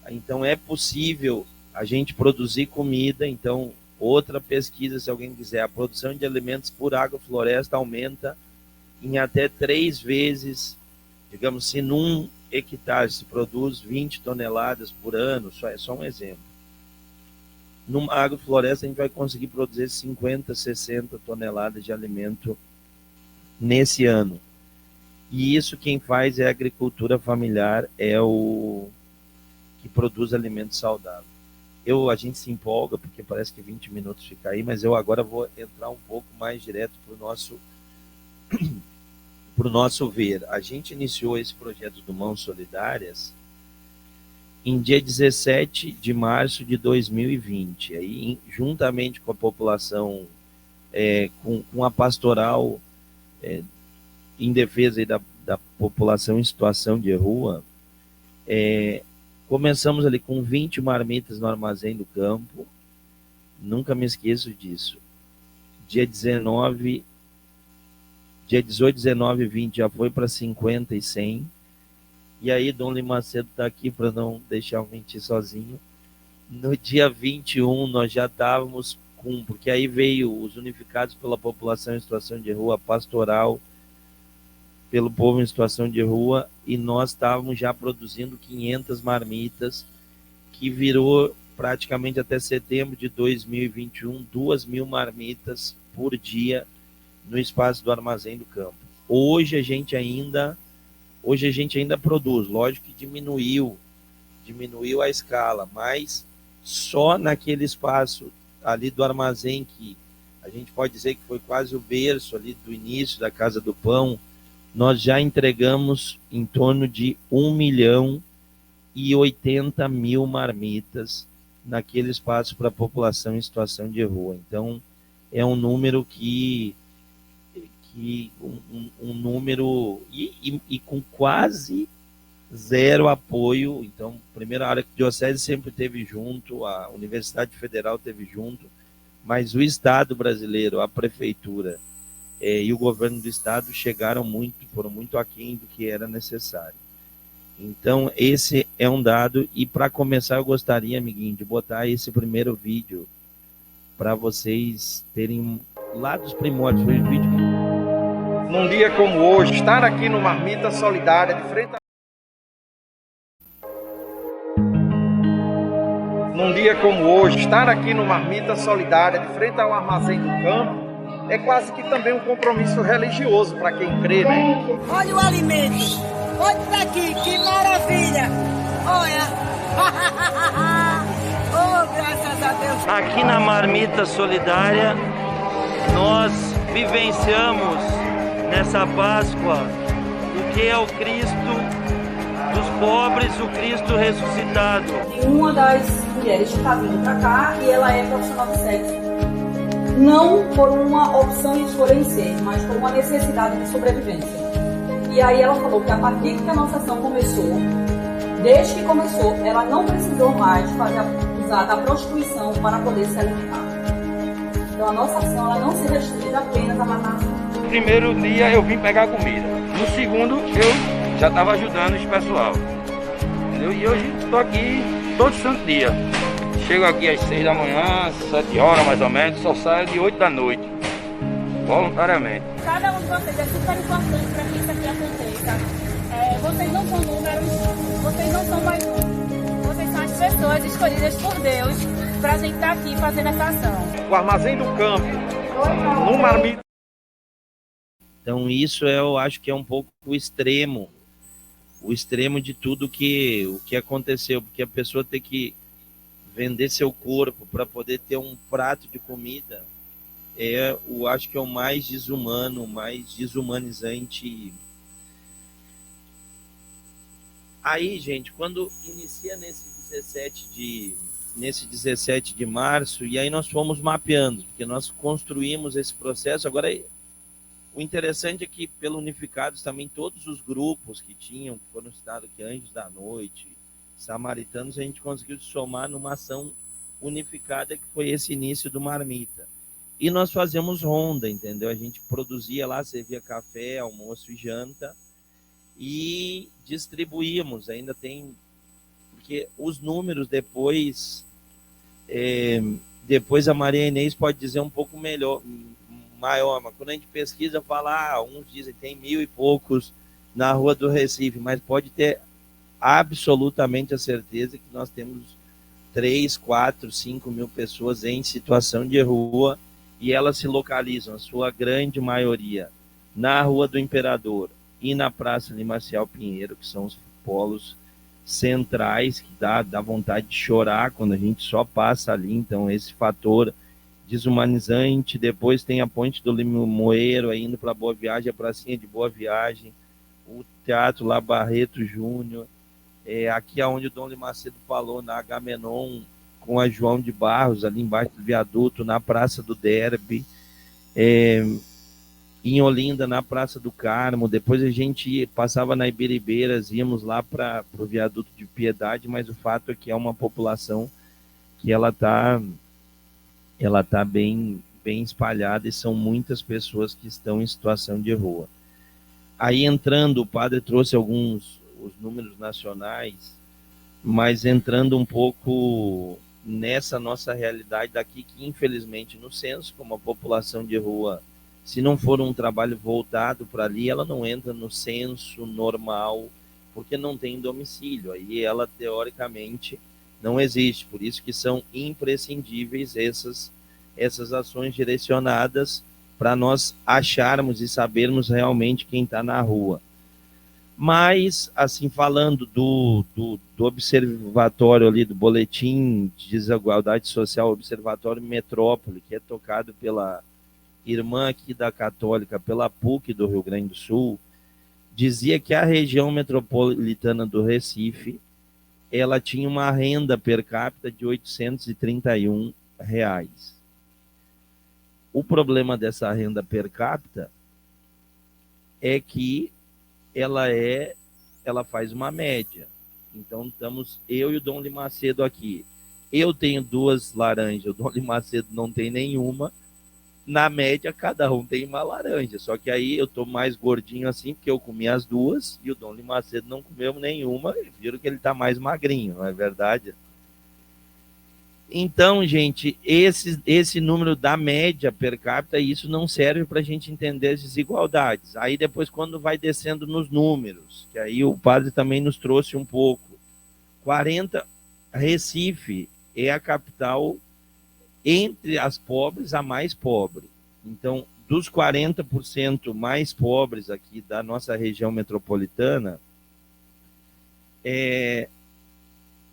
Então é possível a gente produzir comida. Então, outra pesquisa, se alguém quiser, a produção de alimentos por agrofloresta aumenta em até 3 vezes. Digamos, se num hectare se produz 20 toneladas por ano, é só um exemplo. Numa agrofloresta a gente vai conseguir produzir 50, 60 toneladas de alimento nesse ano. E isso quem faz é a agricultura familiar, é o que produz alimentos saudáveis. A gente se empolga, porque parece que 20 minutos fica aí, mas eu agora vou entrar um pouco mais direto para o nosso ver. A gente iniciou esse projeto do Mãos Solidárias em dia 17 de março de 2020, aí, juntamente com a população, com a pastoral em defesa aí da população em situação de rua. Começamos ali com 20 marmitas no Armazém do Campo, nunca me esqueço disso. Dia 18, 19 e 20 já foi para 50 e 100. E aí Dom Limacedo está aqui para não deixar eu mentir sozinho. No dia 21 nós já estávamos porque aí veio os unificados pela população em situação de rua, pastoral pelo povo em situação de rua, e nós estávamos já produzindo 500 marmitas, que virou praticamente até setembro de 2021, 2.000 marmitas por dia no espaço do Armazém do Campo. Hoje a gente ainda produz, lógico que diminuiu a escala, mas só naquele espaço ali do armazém, que a gente pode dizer que foi quase o berço ali do início da Casa do Pão, nós já entregamos em torno de 1.080.000 marmitas naquele espaço para a população em situação de rua. Então, é um número um número e com quase zero apoio. Então, primeiro, a Arquidiocese sempre esteve junto, a Universidade Federal esteve junto, mas o Estado brasileiro, a Prefeitura e o governo do Estado foram muito aquém do que era necessário. Então, esse é um dado, e para começar eu gostaria, amiguinho, de botar esse primeiro vídeo para vocês terem lá dos primórdios. Foi um vídeo que... Num dia como hoje, estar aqui no Marmita Solidária, de frente Num dia como hoje, estar aqui no Marmita Solidária, de frente ao Armazém do Campo, é quase que também um compromisso religioso para quem crê, né? Olha o alimento, olha para aqui, que maravilha! Olha! Oh, graças a Deus! Aqui na Marmita Solidária, nós vivenciamos nessa Páscoa o que é o Cristo dos pobres, o Cristo ressuscitado. Uma das mulheres está vindo para cá e ela é profissional de sexo. Não por uma opção de escolha em ser, mas por uma necessidade de sobrevivência. E aí ela falou que a partir que a nossa ação começou, desde que começou, ela não precisou mais usar da prostituição para poder se alimentar. Então a nossa ação ela não se restringe apenas a matar. No primeiro dia eu vim pegar comida. No segundo eu já estava ajudando esse pessoal. Entendeu? E hoje estou aqui todo santo dia. Chego aqui às 6 da manhã, 7 horas mais ou menos, só saio de 8 da noite, voluntariamente. Cada um de vocês é super importante para que isso aqui aconteça. Vocês não são números, vocês não são mais um. Vocês são as pessoas escolhidas por Deus para a gente estar aqui fazendo essa ação. O Armazém do Campo, no Marmita. Então isso eu acho que é um pouco o extremo de tudo o que aconteceu, porque a pessoa tem que vender seu corpo para poder ter um prato de comida, eu acho que é o mais desumano, o mais desumanizante. Aí, gente, quando inicia nesse 17 de março, e aí nós fomos mapeando, porque nós construímos esse processo. Agora, o interessante é que, pelo Unificados, também todos os grupos que foram citados aqui, Anjos da Noite, Samaritanos, a gente conseguiu somar numa ação unificada, que foi esse início do Marmita. E nós fazemos ronda, entendeu? A gente produzia lá, servia café, almoço e janta, e distribuímos. Ainda tem, porque os números depois a Maria Inês pode dizer um pouco maior, mas quando a gente pesquisa, fala, uns dizem que tem 1.000 e poucos na Rua do Recife, mas pode ter absolutamente a certeza que nós temos 3, 4, 5 mil pessoas em situação de rua, e elas se localizam, a sua grande maioria, na Rua do Imperador e na Praça de Marcial Pinheiro, que são os polos centrais que dá vontade de chorar quando a gente só passa ali. Então, esse fator desumanizante. Depois tem a Ponte do Limoeiro, indo para Boa Viagem, a pracinha de Boa Viagem, o Teatro lá Barreto Júnior, aqui aonde o Dom Limacedo falou, na Agamenon, com a João de Barros, ali embaixo do viaduto, na Praça do Derby, em Olinda, na Praça do Carmo. Depois a gente passava na Ibiribeiras, íamos lá para o viaduto de Piedade, mas o fato é que é uma população que ela tá bem espalhada e são muitas pessoas que estão em situação de rua. Aí entrando, o padre trouxe os números nacionais, mas entrando um pouco nessa nossa realidade daqui, que infelizmente no censo, como a população de rua, se não for um trabalho voltado para ali, ela não entra no censo normal, porque não tem domicílio, aí ela teoricamente não existe. Por isso que são imprescindíveis essas ações direcionadas para nós acharmos e sabermos realmente quem está na rua. Mas, assim, falando do observatório ali, do Boletim de Desigualdade Social, Observatório Metrópole, que é tocado pela irmã aqui da Católica, pela PUC do Rio Grande do Sul, dizia que a região metropolitana do Recife, ela tinha uma renda per capita de R$ 831. O problema dessa renda per capita é que ela faz uma média. Então, estamos eu e o Dom Limacedo aqui. Eu tenho 2 laranjas, o Dom Limacedo não tem nenhuma. Na média, cada um tem uma laranja. Só que aí eu tô mais gordinho assim, porque eu comi as 2 e o Dom Limacedo não comeu nenhuma. Viram que ele tá mais magrinho, não é verdade? Então, gente, esse número da média per capita, isso não serve para a gente entender as desigualdades. Aí depois, quando vai descendo nos números, que aí o padre também nos trouxe um pouco, Recife é a capital, entre as pobres, a mais pobre. Então, dos 40% mais pobres aqui da nossa região metropolitana,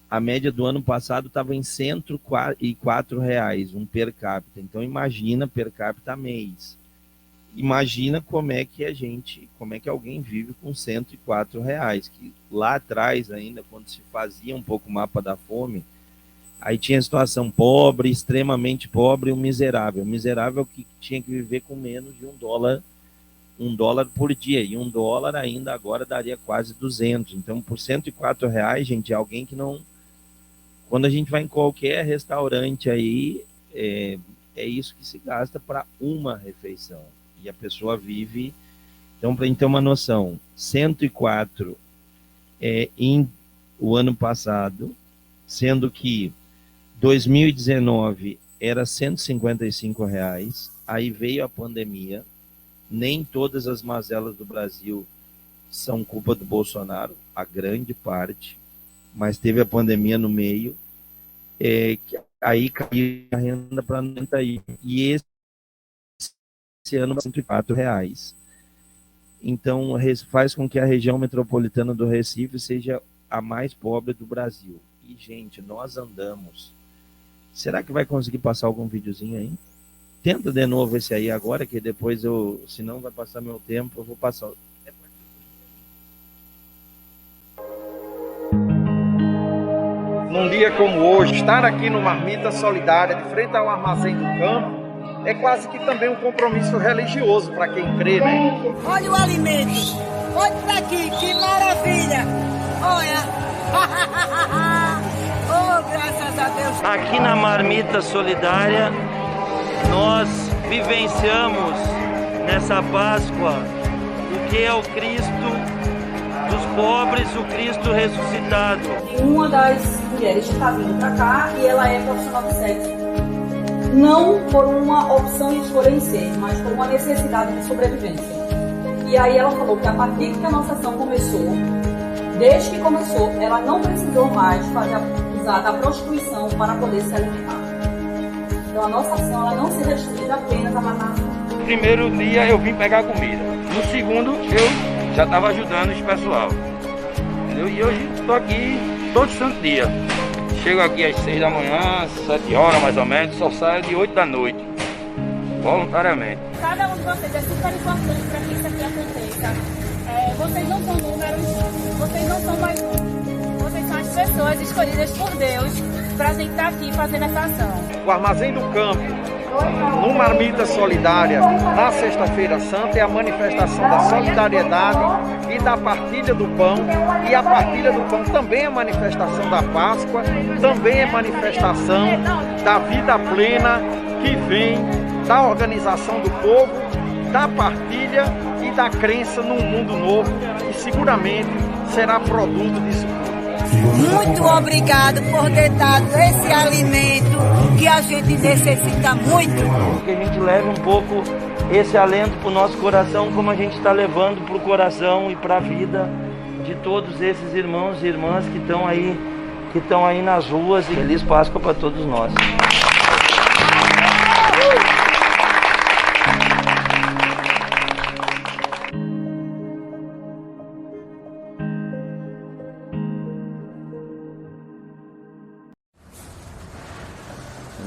a média do ano passado estava em R$ 104, um per capita. Então, imagina per capita mês. Imagina como é que alguém vive com R$ 104, que lá atrás ainda, quando se fazia um pouco o mapa da fome, aí tinha a situação pobre, extremamente pobre e o miserável. O miserável que tinha que viver com menos de $1 por dia, e $1 ainda agora daria quase 200. Então, por R$ 104, gente, é alguém que não... Quando a gente vai em qualquer restaurante aí, é isso que se gasta para uma refeição. E a pessoa vive... Então, para a gente ter uma noção, 104 em o ano passado, sendo que 2019 era R$ 155, aí veio a pandemia. Nem todas as mazelas do Brasil são culpa do Bolsonaro, a grande parte, mas teve a pandemia no meio, aí caiu a renda para 91, e esse ano R$ 104. Então, faz com que a região metropolitana do Recife seja a mais pobre do Brasil. E, gente, nós andamos. Será que vai conseguir passar algum videozinho aí? Tenta de novo esse aí agora, que depois senão vai passar meu tempo, eu vou passar. Num dia como hoje, estar aqui no Marmita Solidária, de frente ao Armazém do Campo, é quase que também um compromisso religioso para quem crê, né? Olha o alimento. Olha pra aqui, que maravilha. Olha. Oh, graças a Deus. Aqui na Marmita Solidária, nós vivenciamos nessa Páscoa o que é o Cristo dos pobres, o Cristo ressuscitado. Uma das mulheres que está vindo para cá e ela é profissional de sexo. Não por uma opção e escolha em ser, mas por uma necessidade de sobrevivência. E aí ela falou que a partir que a nossa ação começou, desde que começou, ela não precisou mais usar da prostituição para poder se alimentar. Então a nossa ação ela não se restringe apenas a matar. No primeiro dia eu vim pegar comida. No segundo eu já estava ajudando esse pessoal. entendeu? E hoje estou aqui todo santo dia. Chego aqui às 6 da manhã, 7 horas mais ou menos, só saio de 8 da noite, voluntariamente. Cada um de vocês é super importante para que isso aqui aconteça. Vocês não são números, vocês não são mais um. Vocês são as pessoas escolhidas por Deus para a gente estar aqui fazendo essa ação. O Armazém do Campo, no Marmita Solidária, na Sexta-feira Santa, é a manifestação da solidariedade e da partilha do pão. E a partilha do pão também é manifestação da Páscoa, também é manifestação da vida plena que vem da organização do povo, da partilha e da crença num mundo novo, que seguramente será produto disso tudo. Muito obrigado por ter dado esse alimento que a gente necessita muito. Que a gente leve um pouco esse alento para o nosso coração, como a gente está levando para o coração e para a vida de todos esses irmãos e irmãs que estão aí nas ruas. E feliz Páscoa para todos nós.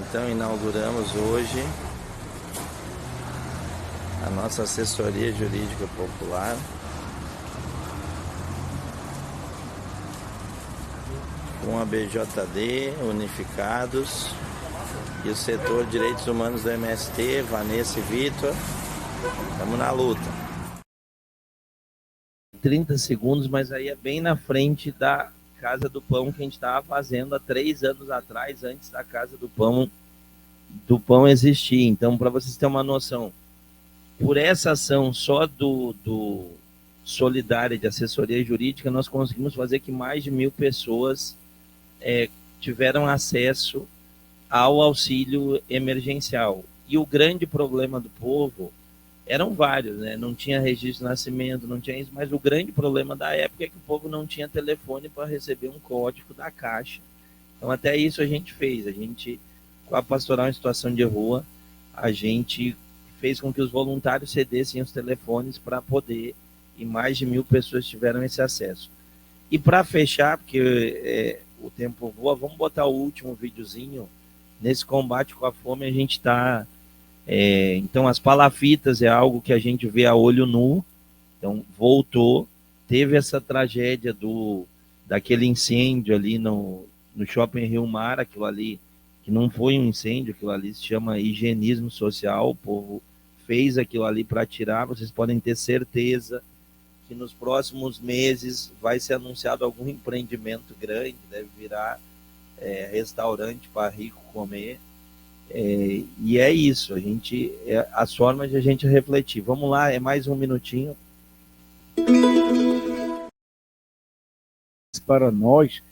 Então inauguramos hoje a nossa assessoria jurídica popular, com a BJD, Unificados e o setor de Direitos Humanos do MST, Vanessa e Vitor. Estamos na luta. 30 segundos, mas aí é bem na frente da Casa do Pão que a gente estava fazendo há 3 anos atrás, antes da Casa do Pão existir. Então, para vocês terem uma noção, por essa ação só do Solidária de Assessoria Jurídica, nós conseguimos fazer que mais de 1.000 pessoas tiveram acesso ao auxílio emergencial. E o grande problema do povo eram vários, né? Não tinha registro de nascimento, não tinha isso, mas o grande problema da época é que o povo não tinha telefone para receber um código da Caixa. Então, até isso a gente fez. A gente, com a Pastoral em Situação de Rua, a gente fez com que os voluntários cedessem os telefones para poder, e mais de 1.000 pessoas tiveram esse acesso. E para fechar, porque o tempo voa, vamos botar o último videozinho. Nesse combate com a fome, a gente está... então, as palafitas é algo que a gente vê a olho nu. Então, voltou. Teve essa tragédia daquele incêndio ali no Shopping Rio Mar, aquilo ali, que não foi um incêndio, aquilo ali se chama higienismo social. O povo fez aquilo ali para tirar. Vocês podem ter certeza que nos próximos meses vai ser anunciado algum empreendimento grande, deve virar restaurante para rico comer. E é isso, as formas de a gente refletir. Vamos lá, é mais um minutinho. Para nós,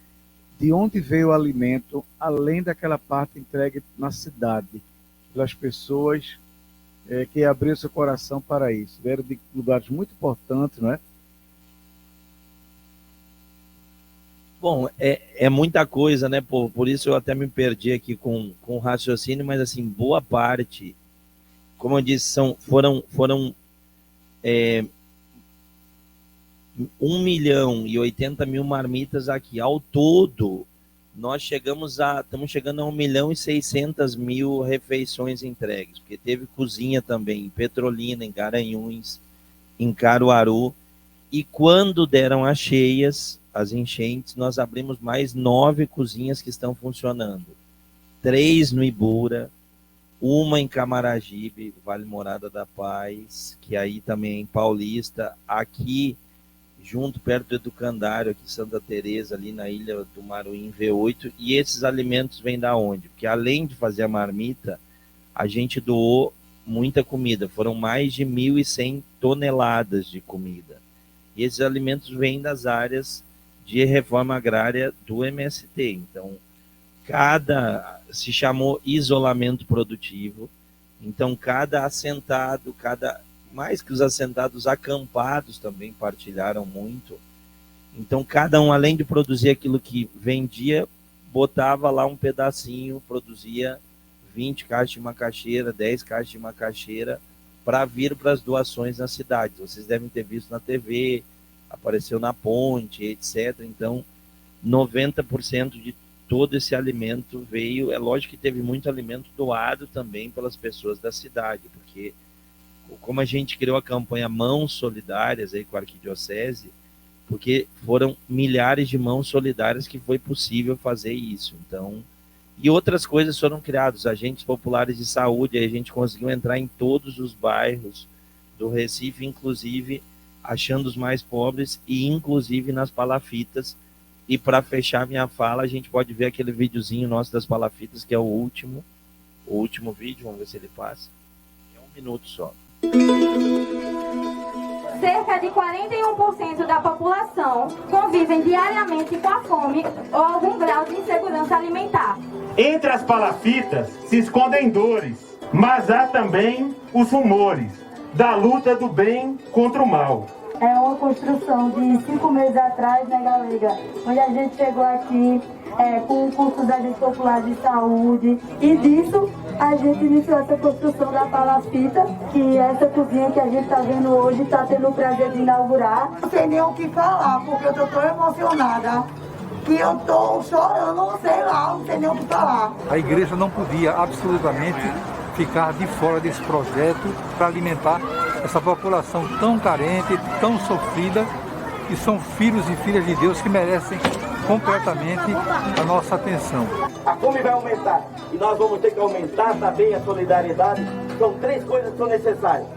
de onde veio o alimento, além daquela parte entregue na cidade, pelas pessoas que abriram seu coração para isso. Vieram de lugares muito importantes, não é? Bom, é muita coisa, né, povo? Por isso eu até me perdi aqui com o raciocínio, mas assim, boa parte, como eu disse, foram 1.080.000 marmitas aqui. Ao todo, nós estamos chegando a 1.600.000 refeições entregues, porque teve cozinha também em Petrolina, em Garanhuns, em Caruaru, e quando deram as cheias, as enchentes, nós abrimos mais 9 cozinhas que estão funcionando. 3 no Ibura, uma em Camaragibe, Vale Morada da Paz, que aí também é em Paulista, aqui junto, perto do Educandário, aqui em Santa Teresa, ali na Ilha do Maruim, V8, e esses alimentos vêm da onde? Porque além de fazer a marmita, a gente doou muita comida, foram mais de 1.100 toneladas de comida. E esses alimentos vêm das áreas de reforma agrária do MST. Então, se chamou isolamento produtivo. Então, cada assentado, mais que os assentados, acampados também partilharam muito. Então, cada um, além de produzir aquilo que vendia, botava lá um pedacinho, produzia 20 caixas de macaxeira, 10 caixas de macaxeira, para vir para as doações nas cidades. Vocês devem ter visto na TV, apareceu na ponte, etc. Então, 90% de todo esse alimento veio. É lógico que teve muito alimento doado também pelas pessoas da cidade, porque como a gente criou a campanha Mãos Solidárias aí com a Arquidiocese, porque foram milhares de mãos solidárias que foi possível fazer isso. Então, e outras coisas foram criadas, agentes populares de saúde, aí a gente conseguiu entrar em todos os bairros do Recife, inclusive achando os mais pobres e inclusive nas palafitas. E para fechar minha fala, a gente pode ver aquele videozinho nosso das palafitas, que é o último vídeo, vamos ver se ele passa. É 1 minuto só. Cerca de 41% da população convivem diariamente com a fome ou algum grau de insegurança alimentar. Entre as palafitas se escondem dores, mas há também os rumores da luta do bem contra o mal. É uma construção de 5 meses atrás, né, Galega? Onde a gente chegou aqui com o curso da Agente Popular de Saúde, e disso a gente iniciou essa construção da palafita, que essa cozinha que a gente está vendo hoje está tendo o prazer de inaugurar. Não sei nem o que falar, porque eu estou tão emocionada que eu estou chorando, não sei lá, não sei nem o que falar. A igreja não podia absolutamente ficar de fora desse projeto para alimentar essa população tão carente, tão sofrida, que são filhos e filhas de Deus que merecem completamente a nossa atenção. A fome vai aumentar e nós vamos ter que aumentar também a solidariedade. São 3 coisas que são necessárias: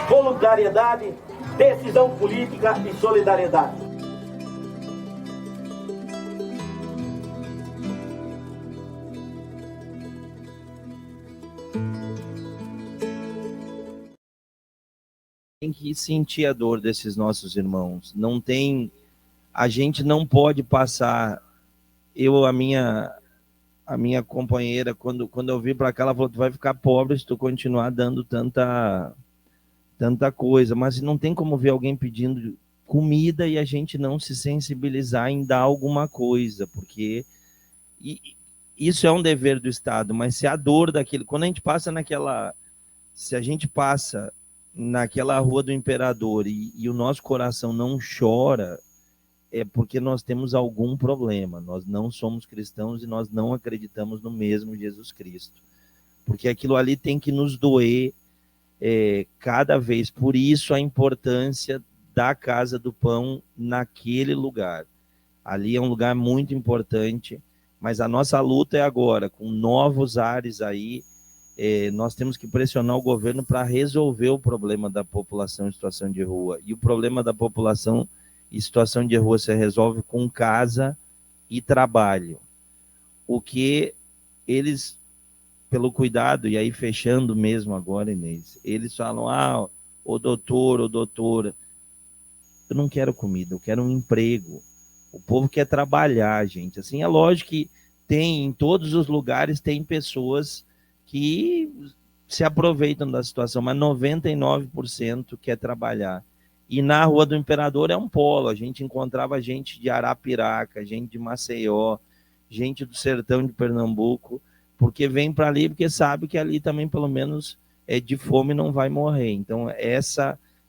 voluntariedade, decisão política e solidariedade. Tem que sentir a dor desses nossos irmãos. Não tem, a gente não pode passar. A minha companheira, quando eu vim para cá, ela falou: tu vai ficar pobre se tu continuar dando tanta coisa. Mas não tem como ver alguém pedindo comida e a gente não se sensibilizar em dar alguma coisa, porque isso é um dever do Estado. Mas se a dor daquilo, quando a gente passa naquela Rua do Imperador e o nosso coração não chora, é porque nós temos algum problema. Nós não somos cristãos e nós não acreditamos no mesmo Jesus Cristo. Porque aquilo ali tem que nos doer cada vez. Por isso a importância da Casa do Pão naquele lugar. Ali é um lugar muito importante, mas a nossa luta é agora, com novos ares aí. Nós temos que pressionar o governo para resolver o problema da população em situação de rua. E o problema da população em situação de rua se resolve com casa e trabalho. O que eles, pelo cuidado, e aí fechando mesmo agora, Inês, eles falam: ô doutor, ô doutora, eu não quero comida, eu quero um emprego. O povo quer trabalhar, gente. Assim, é lógico que em todos os lugares tem pessoas que se aproveitam da situação, mas 99% quer trabalhar. E na Rua do Imperador é um polo, a gente encontrava gente de Arapiraca, gente de Maceió, gente do sertão de Pernambuco, porque vem para ali, porque sabe que ali também, pelo menos, de fome não vai morrer. Então,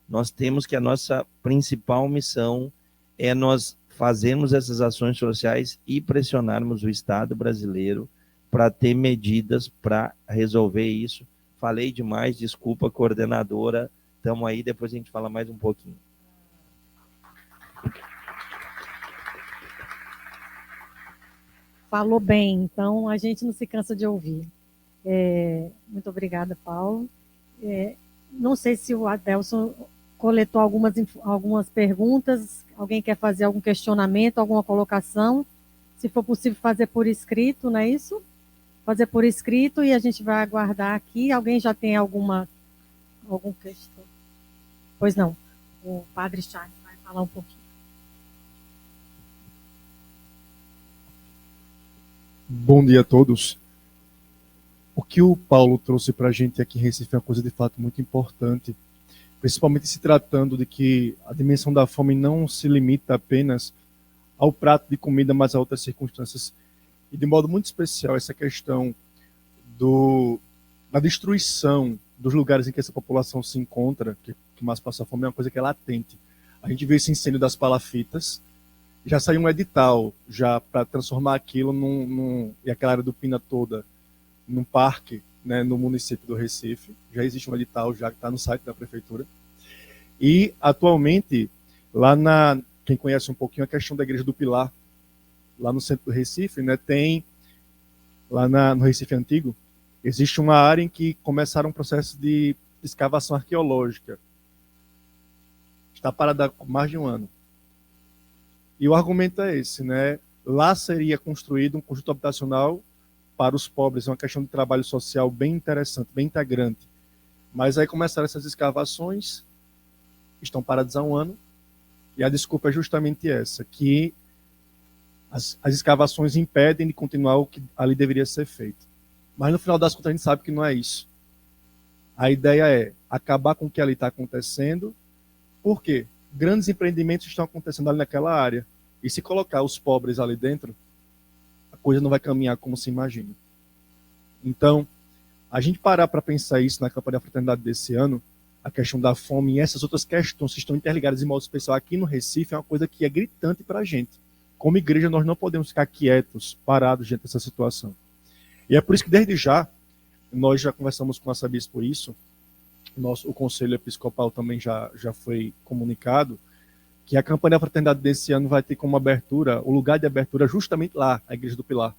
nós temos que a nossa principal missão é nós fazermos essas ações sociais e pressionarmos o Estado brasileiro para ter medidas para resolver isso. Falei demais, desculpa, coordenadora, estamos aí, depois a gente fala mais um pouquinho. Falou bem, então a gente não se cansa de ouvir. Muito obrigada, Paulo. Não sei se o Adelson coletou algumas perguntas, alguém quer fazer algum questionamento, alguma colocação, se for possível fazer por escrito, não é isso? Fazer por escrito e a gente vai aguardar aqui. Alguém já tem alguma questão? Pois não, o Padre Charles vai falar um pouquinho. Bom dia a todos. O que o Paulo trouxe para a gente aqui em Recife é uma coisa de fato muito importante, principalmente se tratando de que a dimensão da fome não se limita apenas ao prato de comida, mas a outras circunstâncias. E de modo muito especial essa questão da destruição dos lugares em que essa população se encontra, que mais passa fome, é uma coisa que é latente. A gente viu esse incêndio das palafitas, já saiu um edital já para transformar aquilo e aquela área do Pina toda num parque, né, no município do Recife. Já existe um edital já que está no site da prefeitura. E atualmente lá quem conhece um pouquinho a questão da Igreja do Pilar, lá no centro do Recife, né, tem lá no Recife Antigo, existe uma área em que começaram um processo de escavação arqueológica. Está parada há mais de um ano. E o argumento é esse, né? Lá seria construído um conjunto habitacional para os pobres, é uma questão de trabalho social bem interessante, bem integrante. Mas aí começaram essas escavações, estão paradas há um ano, e a desculpa é justamente essa, que as escavações impedem de continuar o que ali deveria ser feito. Mas no final das contas a gente sabe que não é isso. A ideia é acabar com o que ali está acontecendo. Por quê? Grandes empreendimentos estão acontecendo ali naquela área. E se colocar os pobres ali dentro, a coisa não vai caminhar como se imagina. Então, a gente parar para pensar isso na campanha da fraternidade desse ano, a questão da fome e essas outras questões que estão interligadas de modo especial aqui no Recife, é uma coisa que é gritante para a gente. Como igreja, nós não podemos ficar quietos, parados diante dessa situação. E é por isso que, desde já, nós já conversamos com a Sabis por isso, o Conselho Episcopal também já foi comunicado, que a campanha da fraternidade desse ano vai ter como abertura, o lugar de abertura justamente lá, a Igreja do Pilar.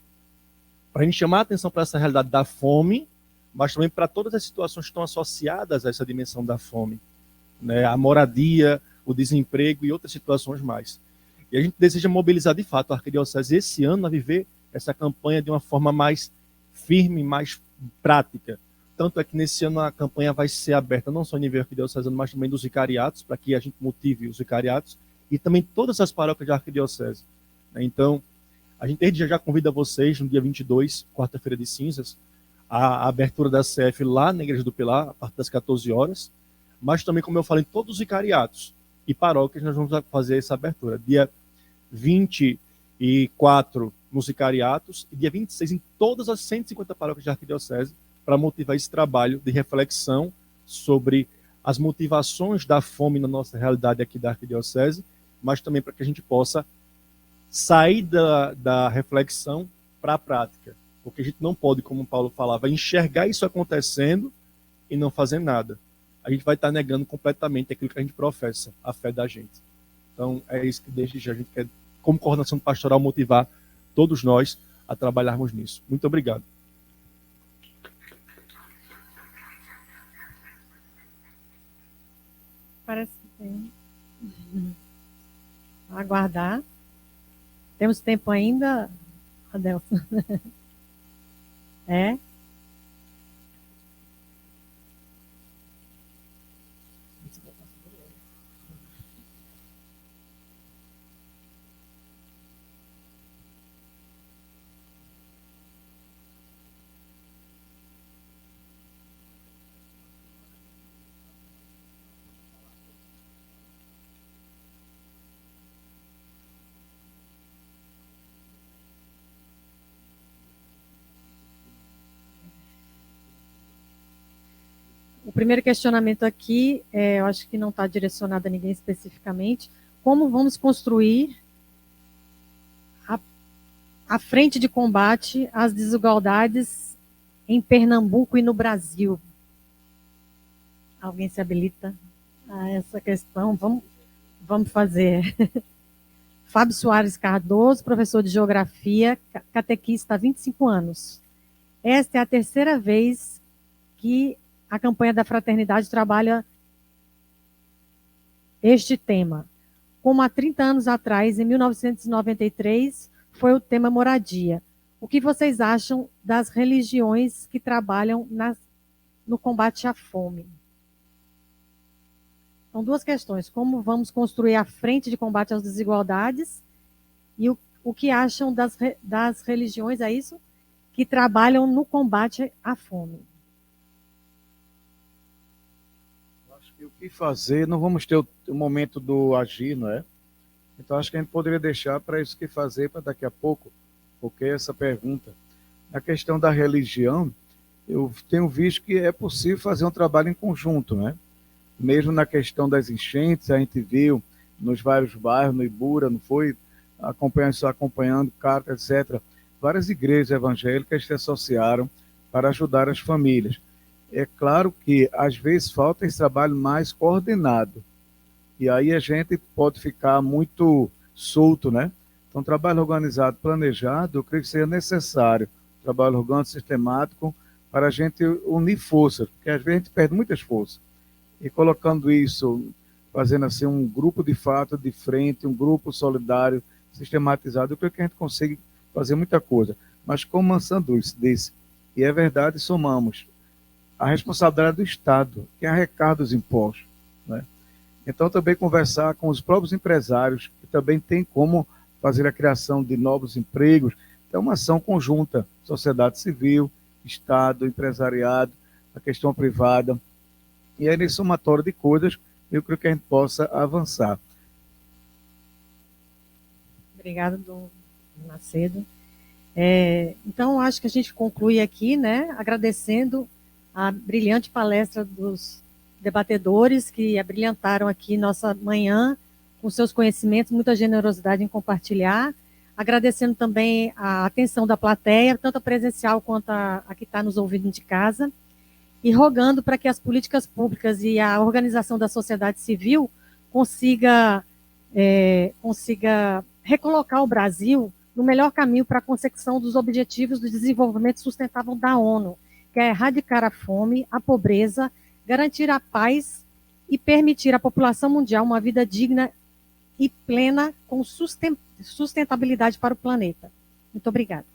Para a gente chamar a atenção para essa realidade da fome, mas também para todas as situações que estão associadas a essa dimensão da fome, né? A moradia, o desemprego e outras situações mais. E a gente deseja mobilizar de fato a Arquidiocese esse ano a viver essa campanha de uma forma mais firme, mais prática. Tanto é que nesse ano a campanha vai ser aberta não só em nível arquidiocesano, mas também dos vicariatos, para que a gente motive os vicariatos, e também todas as paróquias da arquidiocese. Então, a gente desde já convida vocês, no dia 22, quarta-feira de cinzas, a abertura da CF lá na Igreja do Pilar, a partir das 14 horas, mas também, como eu falei, todos os vicariatos e paróquias nós vamos fazer essa abertura. Dia 24 nos vicariatos e dia 26 em todas as 150 paróquias da arquidiocese, para motivar esse trabalho de reflexão sobre as motivações da fome na nossa realidade aqui da arquidiocese, mas também para que a gente possa sair da reflexão para a prática. Porque a gente não pode, como o Paulo falava, enxergar isso acontecendo e não fazer nada. A gente vai estar negando completamente aquilo que a gente professa, a fé da gente. Então, é isso que desde já a gente quer, como coordenação pastoral, motivar todos nós a trabalharmos nisso. Muito obrigado. Parece que tem. Aguardar. Temos tempo ainda, Adelson? É? O primeiro questionamento aqui, eu acho que não está direcionado a ninguém especificamente, como vamos construir a frente de combate às desigualdades em Pernambuco e no Brasil? Alguém se habilita a essa questão? Vamos fazer. Fábio Soares Cardoso, professor de Geografia, catequista há 25 anos. Esta é a terceira vez que a campanha da Fraternidade trabalha este tema. Como há 30 anos atrás, em 1993, foi o tema moradia. O que vocês acham das religiões que trabalham no combate à fome? São duas questões. Como vamos construir a frente de combate às desigualdades e o que acham das religiões, é isso? Que trabalham no combate à fome. E o que fazer? Não vamos ter o momento do agir, não é? Então acho que a gente poderia deixar para isso que fazer para daqui a pouco, porque essa pergunta. Na questão da religião, eu tenho visto que é possível fazer um trabalho em conjunto, né? Mesmo na questão das enchentes, a gente viu nos vários bairros, no Ibura, não foi? Acompanhando cartas, etc. Várias igrejas evangélicas se associaram para ajudar as famílias. É claro que, às vezes, falta esse trabalho mais coordenado. E aí a gente pode ficar muito solto, né? Então, trabalho organizado, planejado, eu creio que seria necessário. Trabalho orgânico, sistemático, para a gente unir forças, porque às vezes a gente perde muitas forças. E colocando isso, fazendo assim um grupo de fato de frente, um grupo solidário, sistematizado, eu creio que a gente consegue fazer muita coisa. Mas como um sanduíche desse, e é verdade, somamos a responsabilidade do Estado, que arrecada os impostos, né? Então, também conversar com os próprios empresários, que também tem como fazer a criação de novos empregos. É uma ação conjunta, sociedade civil, Estado, empresariado, a questão privada. E aí, nesse somatório de coisas, eu creio que a gente possa avançar. Obrigada, Dom Macedo. Então, acho que a gente conclui aqui, né, agradecendo a brilhante palestra dos debatedores que abrilhantaram aqui nossa manhã com seus conhecimentos, muita generosidade em compartilhar, agradecendo também a atenção da plateia, tanto a presencial quanto a que está nos ouvindo de casa, e rogando para que as políticas públicas e a organização da sociedade civil consiga recolocar o Brasil no melhor caminho para a consecução dos objetivos do desenvolvimento sustentável da ONU, que é erradicar a fome, a pobreza, garantir a paz e permitir à população mundial uma vida digna e plena com sustentabilidade para o planeta. Muito obrigada.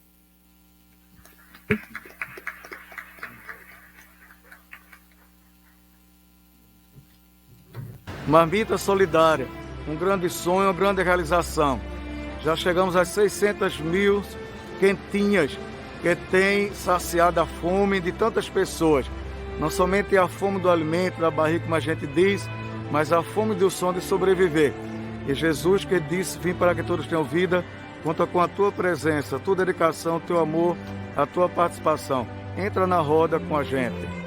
Marmita Solidária, um grande sonho, uma grande realização. Já chegamos às 600 mil quentinhas que tem saciado a fome de tantas pessoas. Não somente a fome do alimento, da barriga, como a gente diz, mas a fome do sonho de sobreviver. E Jesus, que disse, vim para que todos tenham vida, conta com a tua presença, a tua dedicação, o teu amor, a tua participação. Entra na roda com a gente.